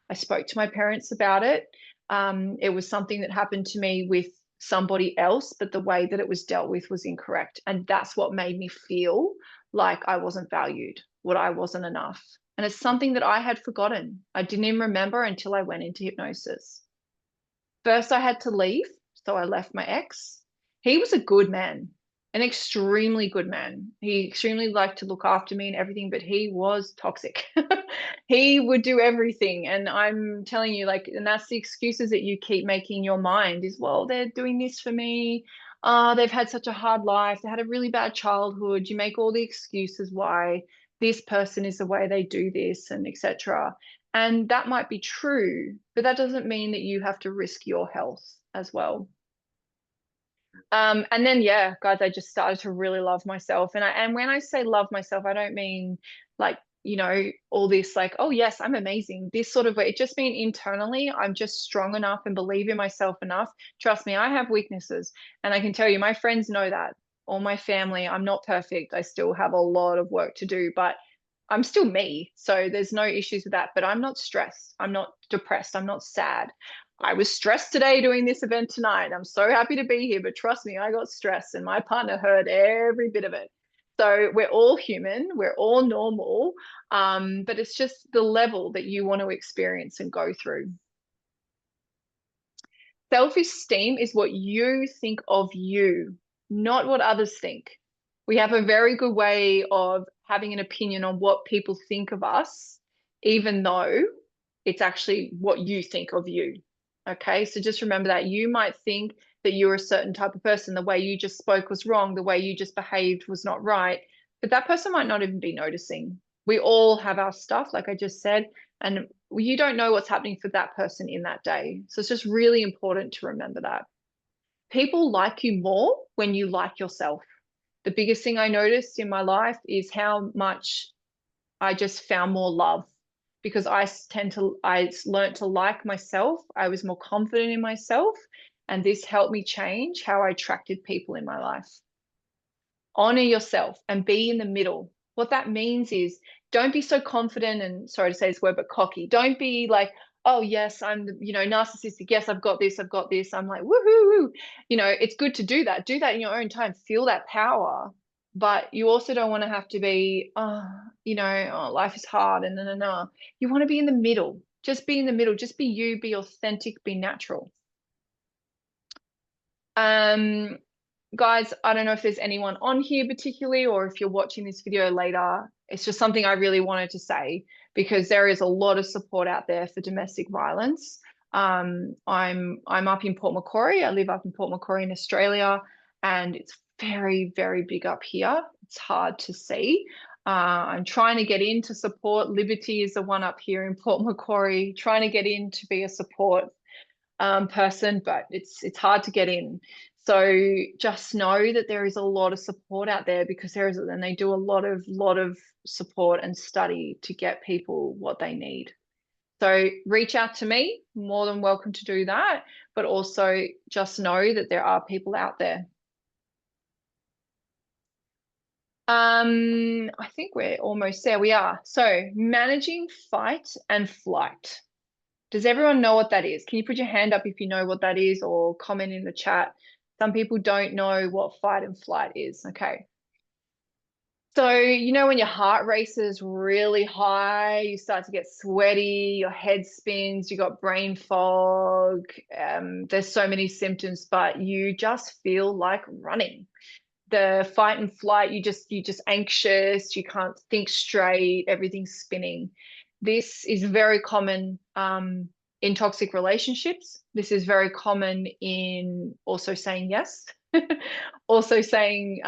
I spoke to my parents about it. It was something that happened to me with somebody else, but the way that it was dealt with was incorrect. And that's what made me feel like I wasn't valued, what I wasn't enough. And it's something that I had forgotten. I didn't even remember until I went into hypnosis. First, I had to leave. So I left my ex. He was a good man, an extremely good man. He extremely liked to look after me and everything, but he was toxic. He would do everything. And I'm telling you, like, and that's the excuses that you keep making in your mind is, well, they're doing this for me. they've had such a hard life, they had a really bad childhood. You make all the excuses why this person is the way they do this, and etc. And that might be true, but that doesn't mean that you have to risk your health as well. And then yeah, guys, I just started to really love myself. And when I say love myself, I don't mean like, all this like, oh yes, I'm amazing. This sort of way. It just mean internally, I'm just strong enough and believe in myself enough. Trust me, I have weaknesses. And I can tell you, my friends know that. All my family, I'm not perfect. I still have a lot of work to do, but I'm still me. So there's no issues with that. But I'm not stressed. I'm not depressed. I'm not sad. I was stressed today doing this event tonight. I'm so happy to be here, but trust me, I got stressed and my partner heard every bit of it. So we're all human, we're all normal, but it's just the level that you want to experience and go through. Self-esteem is what you think of you, not what others think. We have a very good way of having an opinion on what people think of us, even though it's actually what you think of you. Okay, so just remember that you might think that you're a certain type of person, the way you just spoke was wrong, the way you just behaved was not right, but that person might not even be noticing. We all have our stuff, like I just said, and you don't know what's happening for that person in that day. So it's just really important to remember that. People like you more when you like yourself. The biggest thing I noticed in my life is how much I just found more love because I learned to like myself. I was more confident in myself, and this helped me change how I attracted people in my life. Honor yourself and be in the middle. What that means is don't be so confident and, sorry to say this word, but cocky. Don't be like, oh yes, I'm, narcissistic. Yes, I've got this. I've got this. I'm like, woohoo. It's good to do that. Do that in your own time. Feel that power. But you also don't want to have to be, oh, life is hard and no. You want to be in the middle. Just be in the middle. Just be you, be authentic, be natural. Um, Guys, I don't know if there's anyone on here particularly, or if you're watching this video later. It's just something I really wanted to say because there is a lot of support out there for domestic violence. I'm up in Port Macquarie. I live up in Port Macquarie in Australia, and it's very, very big up here. It's hard to see. I'm trying to get in to support. Liberty is the one up here in Port Macquarie, trying to get in to be a support person, but it's hard to get in. So just know that there is a lot of support out there because and they do a lot of support and study to get people what they need. So reach out to me, more than welcome to do that, but also just know that there are people out there. I think we're almost there. We are. So managing fight and flight. Does everyone know what that is? Can you put your hand up if you know what that is, or comment in the chat? Some people don't know what fight and flight is. Okay. So, when your heart races really high, you start to get sweaty, your head spins, you got brain fog. There's so many symptoms, but you just feel like running. The fight and flight, you're just anxious, you can't think straight, everything's spinning. This is very common in toxic relationships. This is very common in also saying yes. Also saying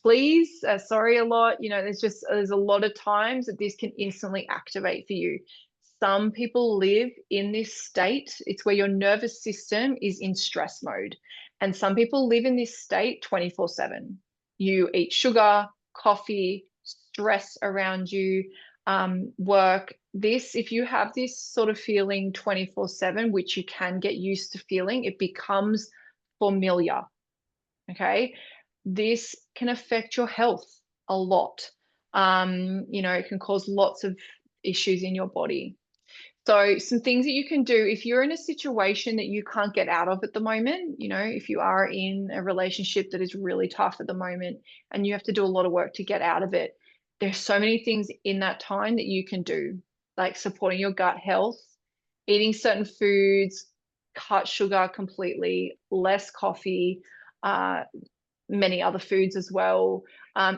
please, sorry a lot. There's a lot of times that this can instantly activate for you. Some people live in this state. It's where your nervous system is in stress mode. And some people live in this state 24/7. You eat sugar, coffee, stress around you, work. If you have this sort of feeling 24/7, which you can get used to feeling, it becomes familiar. Okay. This can affect your health a lot. It can cause lots of issues in your body. So some things that you can do if you're in a situation that you can't get out of at the moment, if you are in a relationship that is really tough at the moment and you have to do a lot of work to get out of it, there's so many things in that time that you can do, like supporting your gut health, eating certain foods, cut sugar completely, less coffee, many other foods as well.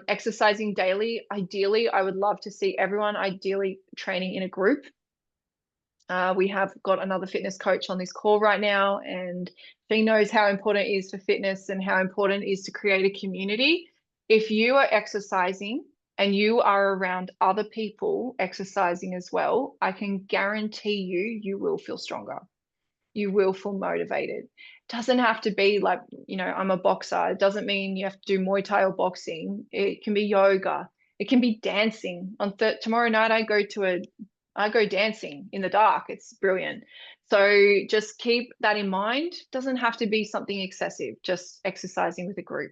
Exercising daily. Ideally, I would love to see everyone ideally training in a group. We have got another fitness coach on this call right now, and she knows how important it is for fitness and how important it is to create a community. If you are exercising and you are around other people exercising as well, I can guarantee you will feel stronger. You will feel motivated. Doesn't have to be like, I'm a boxer. It doesn't mean you have to do Muay Thai or boxing. It can be yoga. It can be dancing. Tomorrow night, I go dancing in the dark. It's brilliant. So just keep that in mind. Doesn't have to be something excessive, just exercising with a group.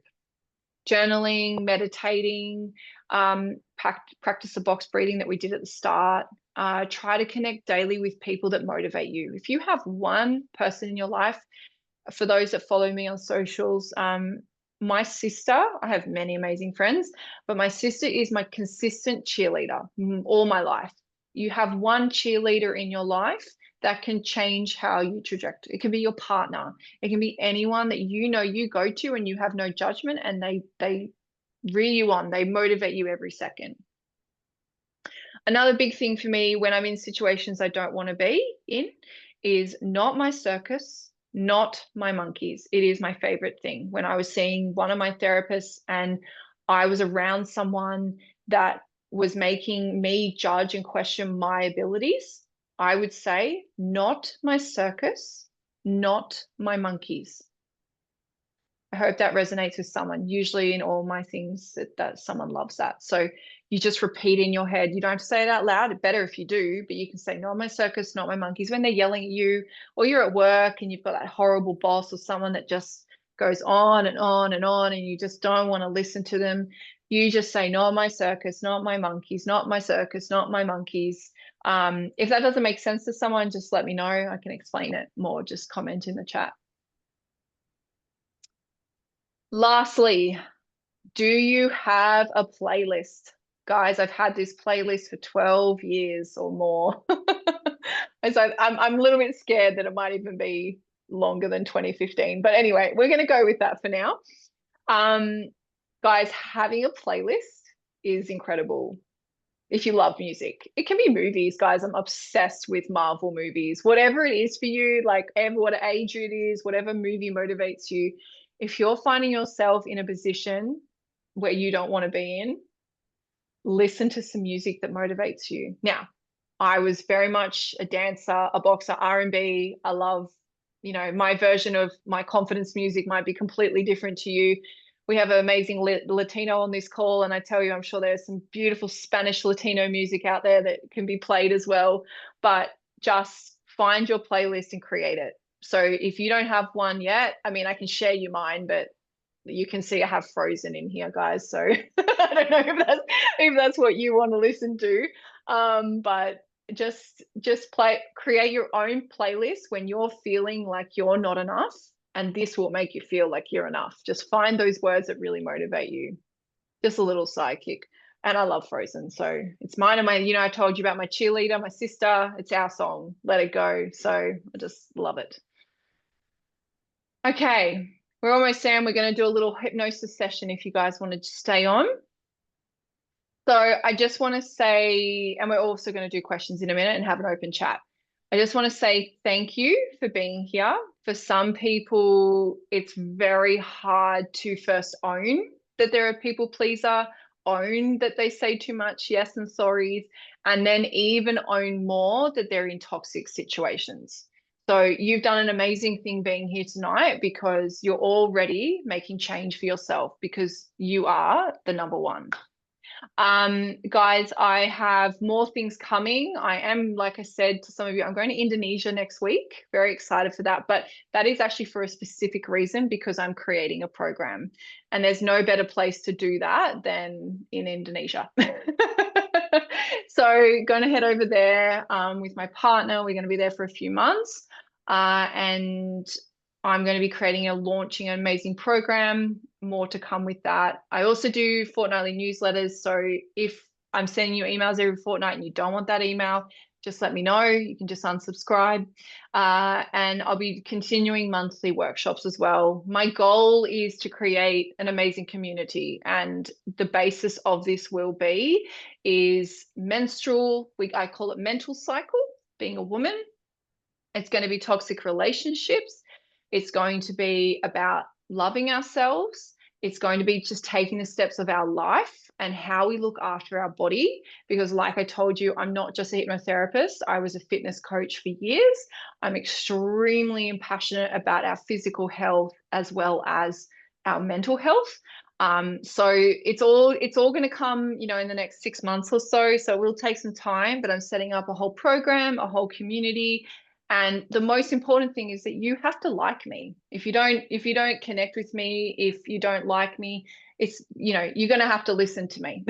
Journaling, meditating, practice the box breathing that we did at the start. Try to connect daily with people that motivate you. If you have one person in your life, for those that follow me on socials, my sister, I have many amazing friends, but my sister is my consistent cheerleader all my life. You have one cheerleader in your life that can change how you trajectory. It can be your partner. It can be anyone that you go to and you have no judgment, and they rear you on. They motivate you every second. Another big thing for me when I'm in situations I don't want to be in is not my circus, not my monkeys. It is my favorite thing. When I was seeing one of my therapists and I was around someone that was making me judge and question my abilities, I would say, not my circus, not my monkeys. I hope that resonates with someone. Usually in all my things that someone loves that. So you just repeat in your head. You don't have to say it out loud. It's better if you do, but you can say, not my circus, not my monkeys. When they're yelling at you, or you're at work and you've got that horrible boss or someone that just goes on and on and on, and you just don't want to listen to them, you just say, not my circus, not my monkeys, not my circus, not my monkeys. If that doesn't make sense to someone, just let me know. I can explain it more. Just comment in the chat. Lastly, do you have a playlist? Guys, I've had this playlist for 12 years or more. And so I'm a little bit scared that it might even be longer than 2015. But anyway, we're going to go with that for now. Guys, having a playlist is incredible. If you love music, it can be movies, guys. I'm obsessed with Marvel movies. Whatever it is for you, like what age it is, whatever movie motivates you. If you're finding yourself in a position where you don't want to be in, listen to some music that motivates you. Now, I was very much a dancer, a boxer, R&B. I love, my version of my confidence music might be completely different to you. We have an amazing Latino on this call, and I tell you, I'm sure there's some beautiful Spanish Latino music out there that can be played as well. But just find your playlist and create it. So if you don't have one yet, I mean, I can share you mine, but you can see I have Frozen in here, guys. So I don't know if that's what you want to listen to. But just create your own playlist when you're feeling like you're not enough, and this will make you feel like you're enough. Just find those words that really motivate you. Just a little sidekick. And I love Frozen. So it's mine and I told you about my cheerleader, my sister. It's our song, Let It Go. So I just love it. Okay. We're almost there, and we're going to do a little hypnosis session if you guys want to stay on. So I just want to say, and we're also going to do questions in a minute and have an open chat. I just want to say thank you for being here. For some people, it's very hard to first own that they're a people pleaser, own that they say too much yes and sorries, and then even own more that they're in toxic situations. So you've done an amazing thing being here tonight, because you're already making change for yourself, because you are the number one. Guys, I have more things coming. I am, like I said to some of you, I'm going to Indonesia next week. Very excited for that. But that is actually for a specific reason, because I'm creating a program. And there's no better place to do that than in Indonesia. So going to head over there with my partner. We're going to be there for a few months. And I'm going to be launching an amazing program. More to come with that. I also do fortnightly newsletters. So if I'm sending you emails every fortnight and you don't want that email, just let me know. You can just unsubscribe. And I'll be continuing monthly workshops as well. My goal is to create an amazing community. And the basis of this will be is menstrual, I call it mental cycle. being a woman. It's going to be toxic relationships. It's going to be about loving ourselves. It's going to be just taking the steps of our life and how we look after our body. Because like I told you, I'm not just a hypnotherapist. I was a fitness coach for years. I'm extremely passionate about our physical health as well as our mental health. So it's all going to come, in the next 6 months or so. So it will take some time, but I'm setting up a whole program, a whole community. And the most important thing is that you have to like me. If you don't connect with me, if you don't like me, it's, you're going to have to listen to me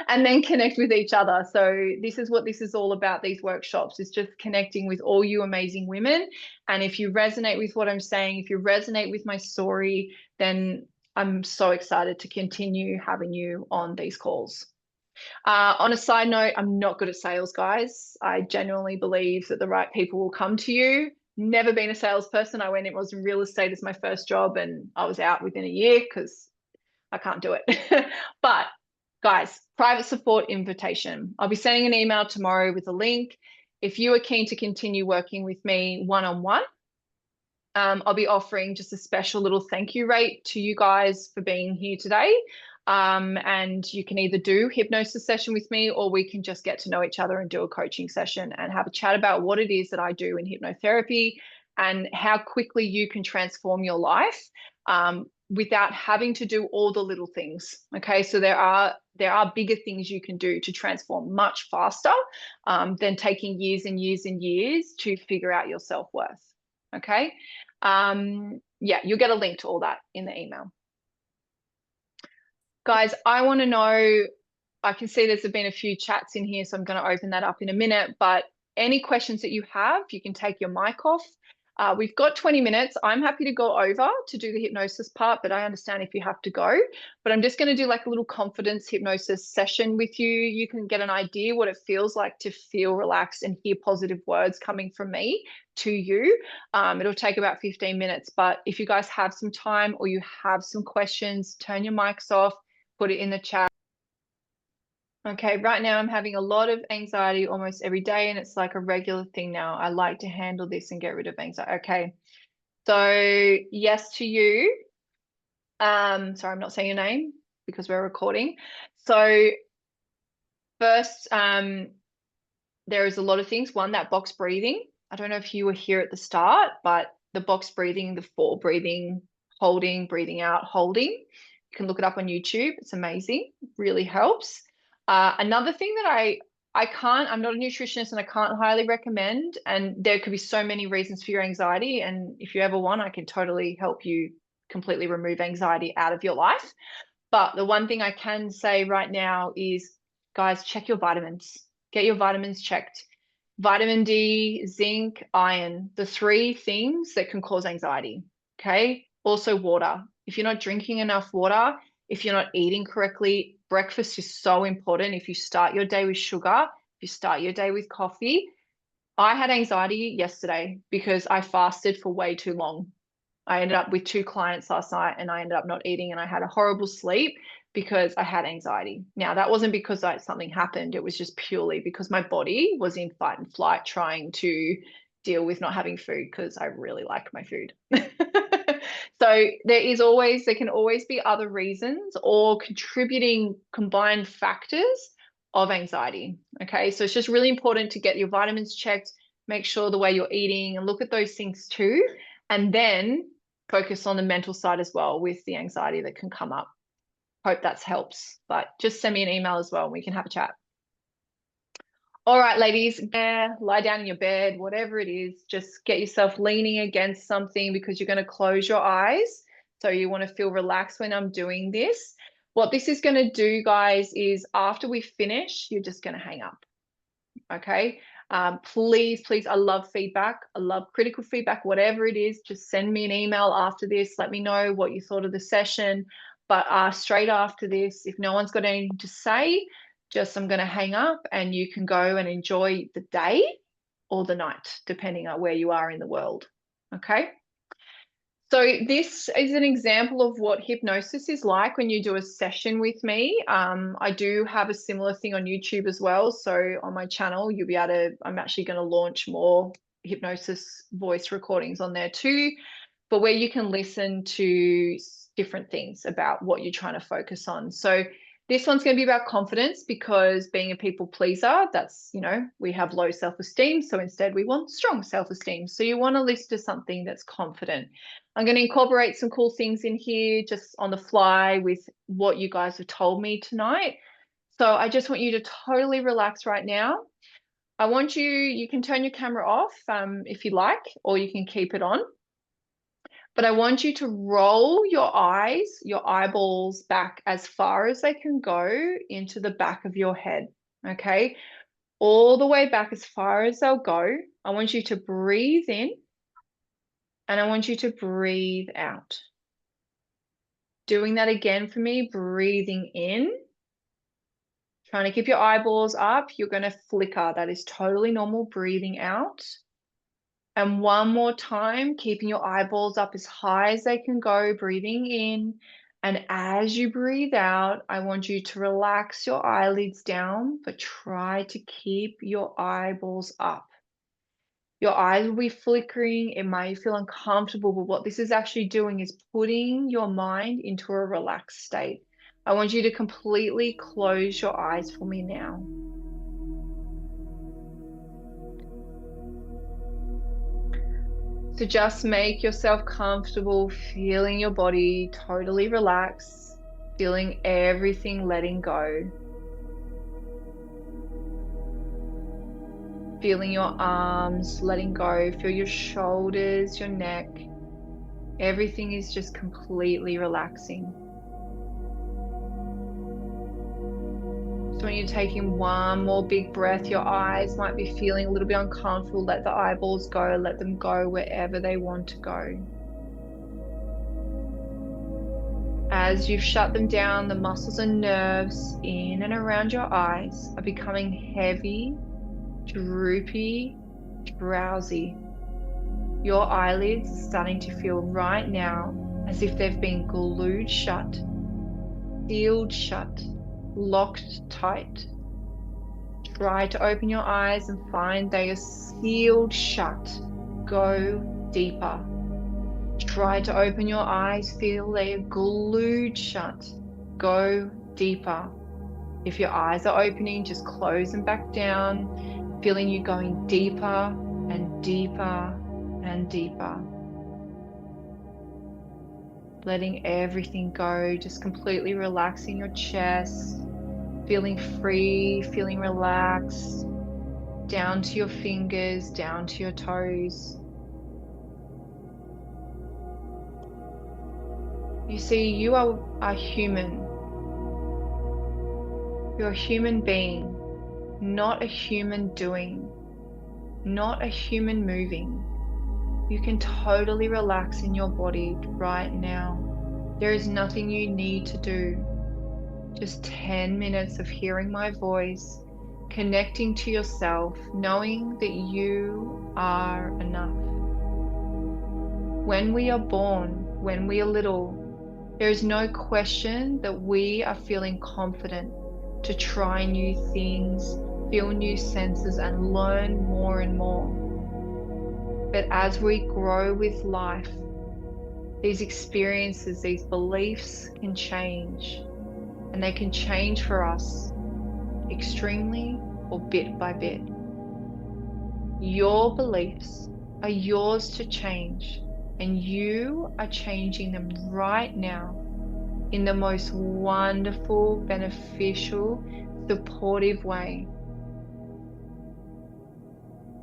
and then connect with each other. So this is what this is all about. These workshops is just connecting with all you amazing women. And if you resonate with what I'm saying, if you resonate with my story, then I'm so excited to continue having you on these calls. On a side note, I'm not good at sales, guys. I genuinely believe that the right people will come to you. Never been a salesperson. I went, it was in real estate as my first job, and I was out within a year because I can't do it. But guys, private support invitation. I'll be sending an email tomorrow with a link. If you are keen to continue working with me one-on-one, I'll be offering just a special little thank you rate to you guys for being here today. And you can either do hypnosis session with me, or we can just get to know each other and do a coaching session and have a chat about what it is that I do in hypnotherapy and how quickly you can transform your life without having to do all the little things. Okay, so there are bigger things you can do to transform much faster than taking years and years and years to figure out your self-worth. Okay. Yeah, you'll get a link to all that in the email. Guys, I want to know, I can see there's been a few chats in here, so I'm going to open that up in a minute, but any questions that you have, you can take your mic off. We've got 20 minutes. I'm happy to go over to do the hypnosis part, but I understand if you have to go. But I'm just going to do like a little confidence hypnosis session with you. You can get an idea what it feels like to feel relaxed and hear positive words coming from me to you. It'll take about 15 minutes, but if you guys have some time or you have some questions, turn your mics off, put it in the chat. Okay, right now I'm having a lot of anxiety almost every day, and it's like a regular thing now. I like to handle this and get rid of anxiety. Okay, so yes to you. Sorry, I'm not saying your name because we're recording. So first, there is a lot of things. One, that box breathing. I don't know if you were here at the start, but the box breathing, the 4 breathing, holding, breathing out, holding. You can look it up on YouTube. It's amazing. It really helps. Another thing that I'm not a nutritionist and I can't highly recommend, and there could be so many reasons for your anxiety. And if you ever want, I can totally help you completely remove anxiety out of your life. But the one thing I can say right now is, guys, check your vitamins. Get your vitamins checked. Vitamin D, zinc, iron, the 3 things that can cause anxiety. Okay. Also water. If you're not drinking enough water, if you're not eating correctly, breakfast is so important. If you start your day with sugar, if you start your day with coffee. I had anxiety yesterday because I fasted for way too long. I ended up with 2 clients last night and I ended up not eating, and I had a horrible sleep because I had anxiety. Now, that wasn't because something happened. It was just purely because my body was in fight and flight trying to deal with not having food because I really like my food. So there can always be other reasons or contributing combined factors of anxiety. Okay, so it's just really important to get your vitamins checked, make sure the way you're eating, and look at those things too. And then focus on the mental side as well with the anxiety that can come up. Hope that helps, but just send me an email as well and we can have a chat. All right, ladies, lie down in your bed, whatever it is, just get yourself leaning against something because you're going to close your eyes. So you want to feel relaxed when I'm doing this. What this is going to do, guys, is after we finish, you're just going to hang up. Okay. Please, I love feedback. I love critical feedback, whatever it is. Just send me an email after this. Let me know what you thought of the session. But straight after this, if no one's got anything to say, I'm going to hang up and you can go and enjoy the day or the night, depending on where you are in the world. Okay. So this is an example of what hypnosis is like when you do a session with me. I do have a similar thing on YouTube as well. So on my channel, you'll be able to, I'm actually going to launch more hypnosis voice recordings on there too, but where you can listen to different things about what you're trying to focus on. So this one's going to be about confidence, because being a people pleaser, that's, we have low self-esteem. So instead we want strong self-esteem. So you want to listen to something that's confident. I'm going to incorporate some cool things in here just on the fly with what you guys have told me tonight. So I just want you to totally relax right now. I want you can turn your camera off if you like, or you can keep it on. But I want you to roll your eyes, your eyeballs back as far as they can go into the back of your head, okay? All the way back as far as they'll go. I want you to breathe in, and I want you to breathe out. Doing that again for me, breathing in. Trying to keep your eyeballs up. You're going to flicker. That is totally normal. Breathing out. And one more time, keeping your eyeballs up as high as they can go, breathing in. And as you breathe out, I want you to relax your eyelids down, but try to keep your eyeballs up. Your eyes will be flickering. It may feel uncomfortable, but what this is actually doing is putting your mind into a relaxed state. I want you to completely close your eyes for me now. So just make yourself comfortable, feeling your body totally relax, feeling everything letting go. Feeling your arms letting go, feel your shoulders, your neck. Everything is just completely relaxing. So when you're taking one more big breath, your eyes might be feeling a little bit uncomfortable. Let the eyeballs go, let them go wherever they want to go. As you've shut them down, the muscles and nerves in and around your eyes are becoming heavy, droopy, drowsy. Your eyelids are starting to feel right now as if they've been glued shut, sealed shut, locked tight. Try to open your eyes and find they are sealed shut. Go deeper. Try to open your eyes, feel they are glued shut. Go deeper. If your eyes are opening, just close them back down, feeling you going deeper and deeper and deeper. Letting everything go, just completely relaxing your chest, feeling free, feeling relaxed, down to your fingers, down to your toes. You see, you are human. You're a human being, not a human doing, not a human moving. You can totally relax in your body right now. There is nothing you need to do. Just 10 minutes of hearing my voice, connecting to yourself, knowing that you are enough. When we are born, when we are little, there is no question that we are feeling confident to try new things, feel new senses, and learn more and more. But as we grow with life, these experiences, these beliefs can change, and they can change for us extremely or bit by bit. Your beliefs are yours to change, and you are changing them right now in the most wonderful, beneficial, supportive way.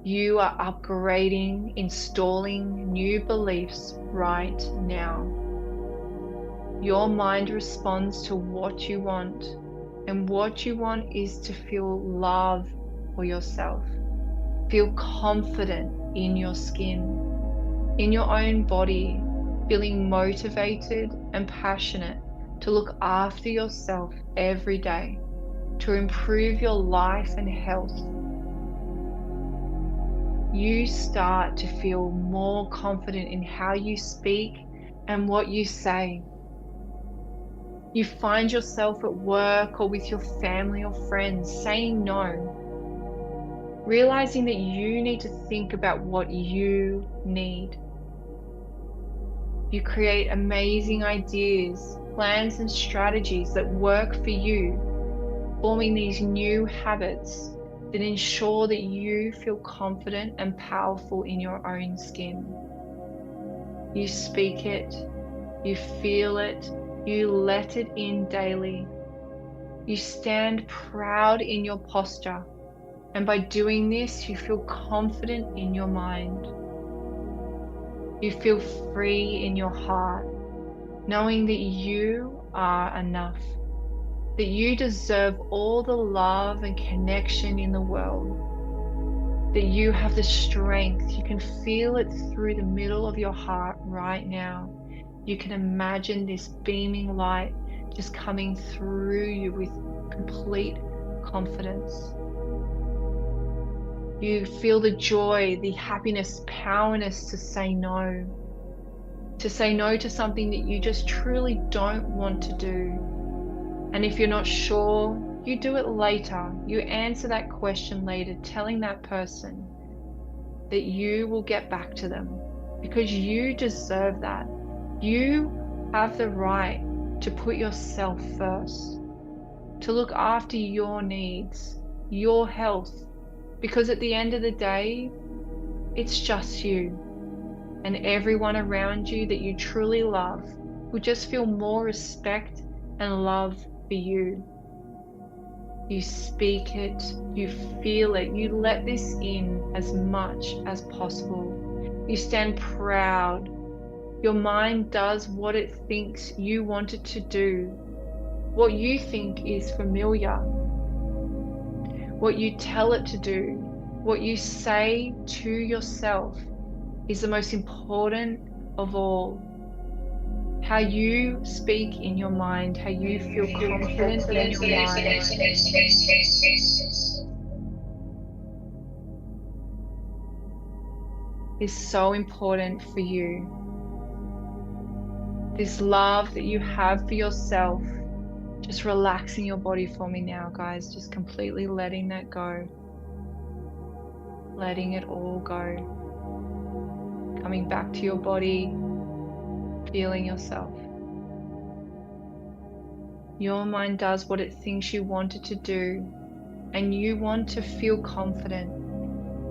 You are upgrading, installing new beliefs right now. Your mind responds to what you want, and what you want is to feel love for yourself. Feel confident in your skin, in your own body, feeling motivated and passionate to look after yourself every day, to improve your life and health. You start to feel more confident in how you speak and what you say. You find yourself at work or with your family or friends saying no, realizing that you need to think about what you need. You create amazing ideas, plans, and strategies that work for you, forming these new habits that ensure that you feel confident and powerful in your own skin. You speak it, you feel it, you let it in daily. You stand proud in your posture, and by doing this, you feel confident in your mind. You feel free in your heart, knowing that you are enough, that you deserve all the love and connection in the world, that you have the strength. You can feel it through the middle of your heart right now. You can imagine this beaming light just coming through you with complete confidence. You feel the joy, the happiness, powerness to say no to something that you just truly don't want to do. And if you're not sure, you do it later. You answer that question later, telling that person that you will get back to them because you deserve that. You have the right to put yourself first, to look after your needs, your health, because at the end of the day, it's just you, and everyone around you that you truly love will just feel more respect and love for you. You speak it, you feel it, you let this in as much as possible. You stand proud. Your mind does what it thinks you want it to do, what you think is familiar, what you tell it to do, what you say to yourself is the most important of all. How you speak in your mind, how you feel confident in your mind. Is so important for you. This love that you have for yourself, just relaxing your body for me now, guys, just completely letting that go. Letting it all go. Coming back to your body, feeling yourself. Your mind does what it thinks you want it to do, and you want to feel confident.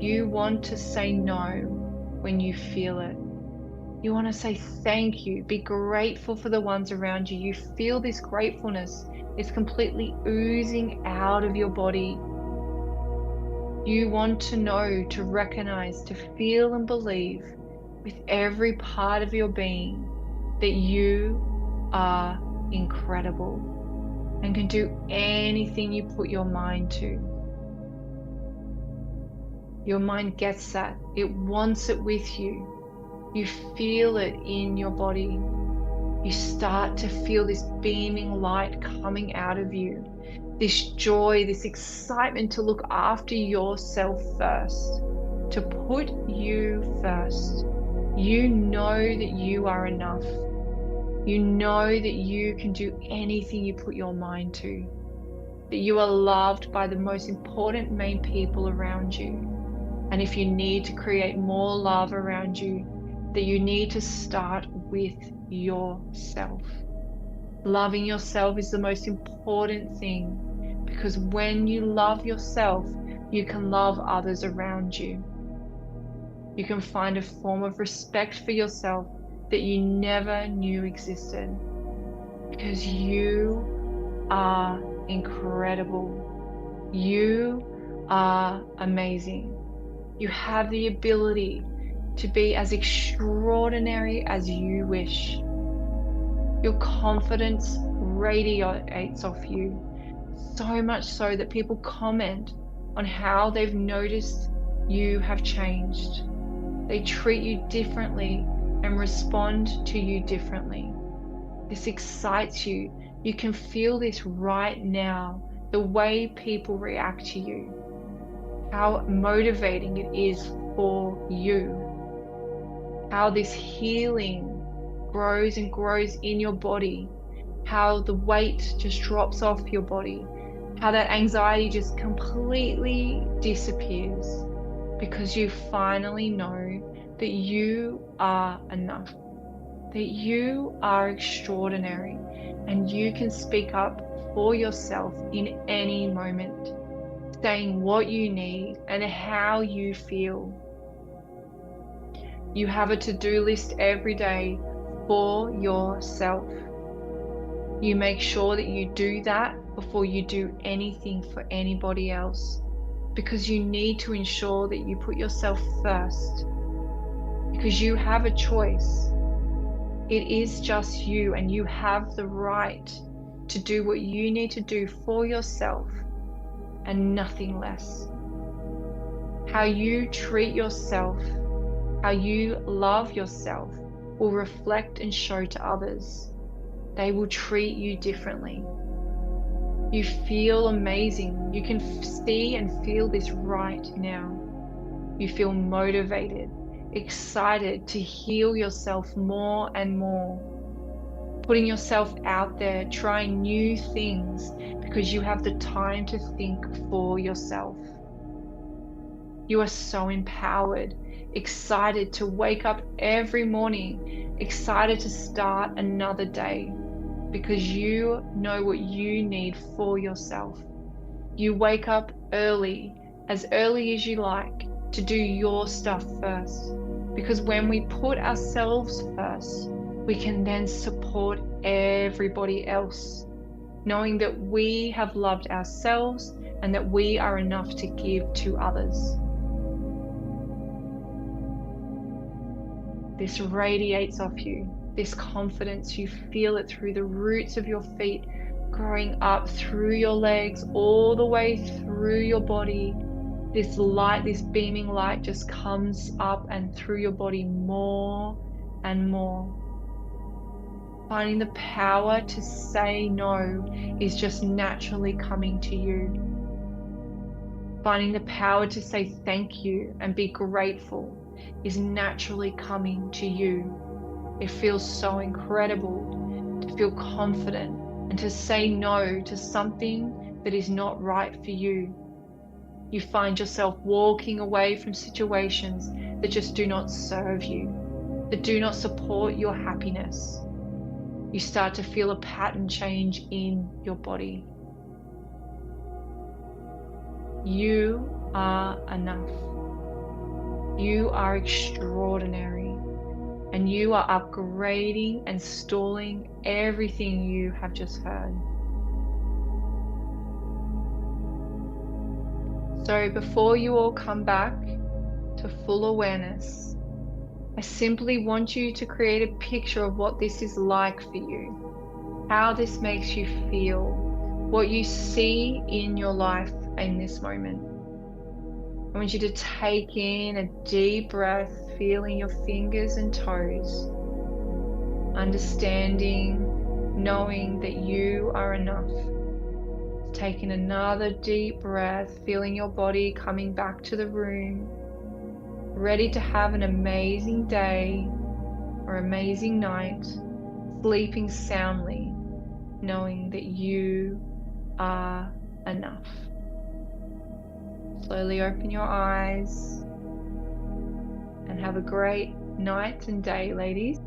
You want to say no when you feel it. You want to say thank you, be grateful for the ones around you. You feel this gratefulness is completely oozing out of your body. You want to know, to recognize, to feel and believe with every part of your being that you are incredible and can do anything you put your mind to. Your mind gets that. It wants it with you. You feel it in your body. You start to feel this beaming light coming out of you. This joy, this excitement to look after yourself first, to put you first. You know that you are enough. You know that you can do anything you put your mind to, that you are loved by the most important main people around you. And if you need to create more love around you, that you need to start with yourself. Loving yourself is the most important thing, because when you love yourself, you can love others around you. You can find a form of respect for yourself that you never knew existed, because you are incredible. You are amazing. You have the ability to be as extraordinary as you wish. Your confidence radiates off you, so much so that people comment on how they've noticed you have changed. They treat you differently and respond to you differently. This excites you. You can feel this right now, the way people react to you, how motivating it is for you, how this healing grows and grows in your body, how the weight just drops off your body, how that anxiety just completely disappears because you finally know that you are enough, that you are extraordinary, and you can speak up for yourself in any moment, saying what you need and how you feel. You have a to-do list every day for yourself. You make sure that you do that before you do anything for anybody else, because you need to ensure that you put yourself first, because you have a choice. It is just you, and you have the right to do what you need to do for yourself and nothing less. How you treat yourself, how you love yourself will reflect and show to others. They will treat you differently. You feel amazing. You can see and feel this right now. You feel motivated, excited to heal yourself more and more. Putting yourself out there, trying new things because you have the time to think for yourself. You are so empowered, excited to wake up every morning, excited to start another day because you know what you need for yourself. You wake up early as you like, to do your stuff first, because when we put ourselves first, we can then support everybody else, knowing that we have loved ourselves and that we are enough to give to others. This radiates off you, this confidence. You feel it through the roots of your feet, growing up through your legs, all the way through your body. This light, this beaming light just comes up and through your body more and more. Finding the power to say no is just naturally coming to you. Finding the power to say thank you and be grateful is naturally coming to you. It feels so incredible to feel confident and to say no to something that is not right for you. You find yourself walking away from situations that just do not serve you, that do not support your happiness. You start to feel a pattern change in your body. You are enough. You are extraordinary, and you are upgrading and stalling everything you have just heard. So before you all come back to full awareness, I simply want you to create a picture of what this is like for you, how this makes you feel, what you see in your life in this moment. I want you to take in a deep breath, feeling your fingers and toes, understanding, knowing that you are enough. Taking another deep breath, feeling your body coming back to the room, ready to have an amazing day or amazing night, sleeping soundly, knowing that you are enough. Slowly open your eyes and have a great night and day, ladies.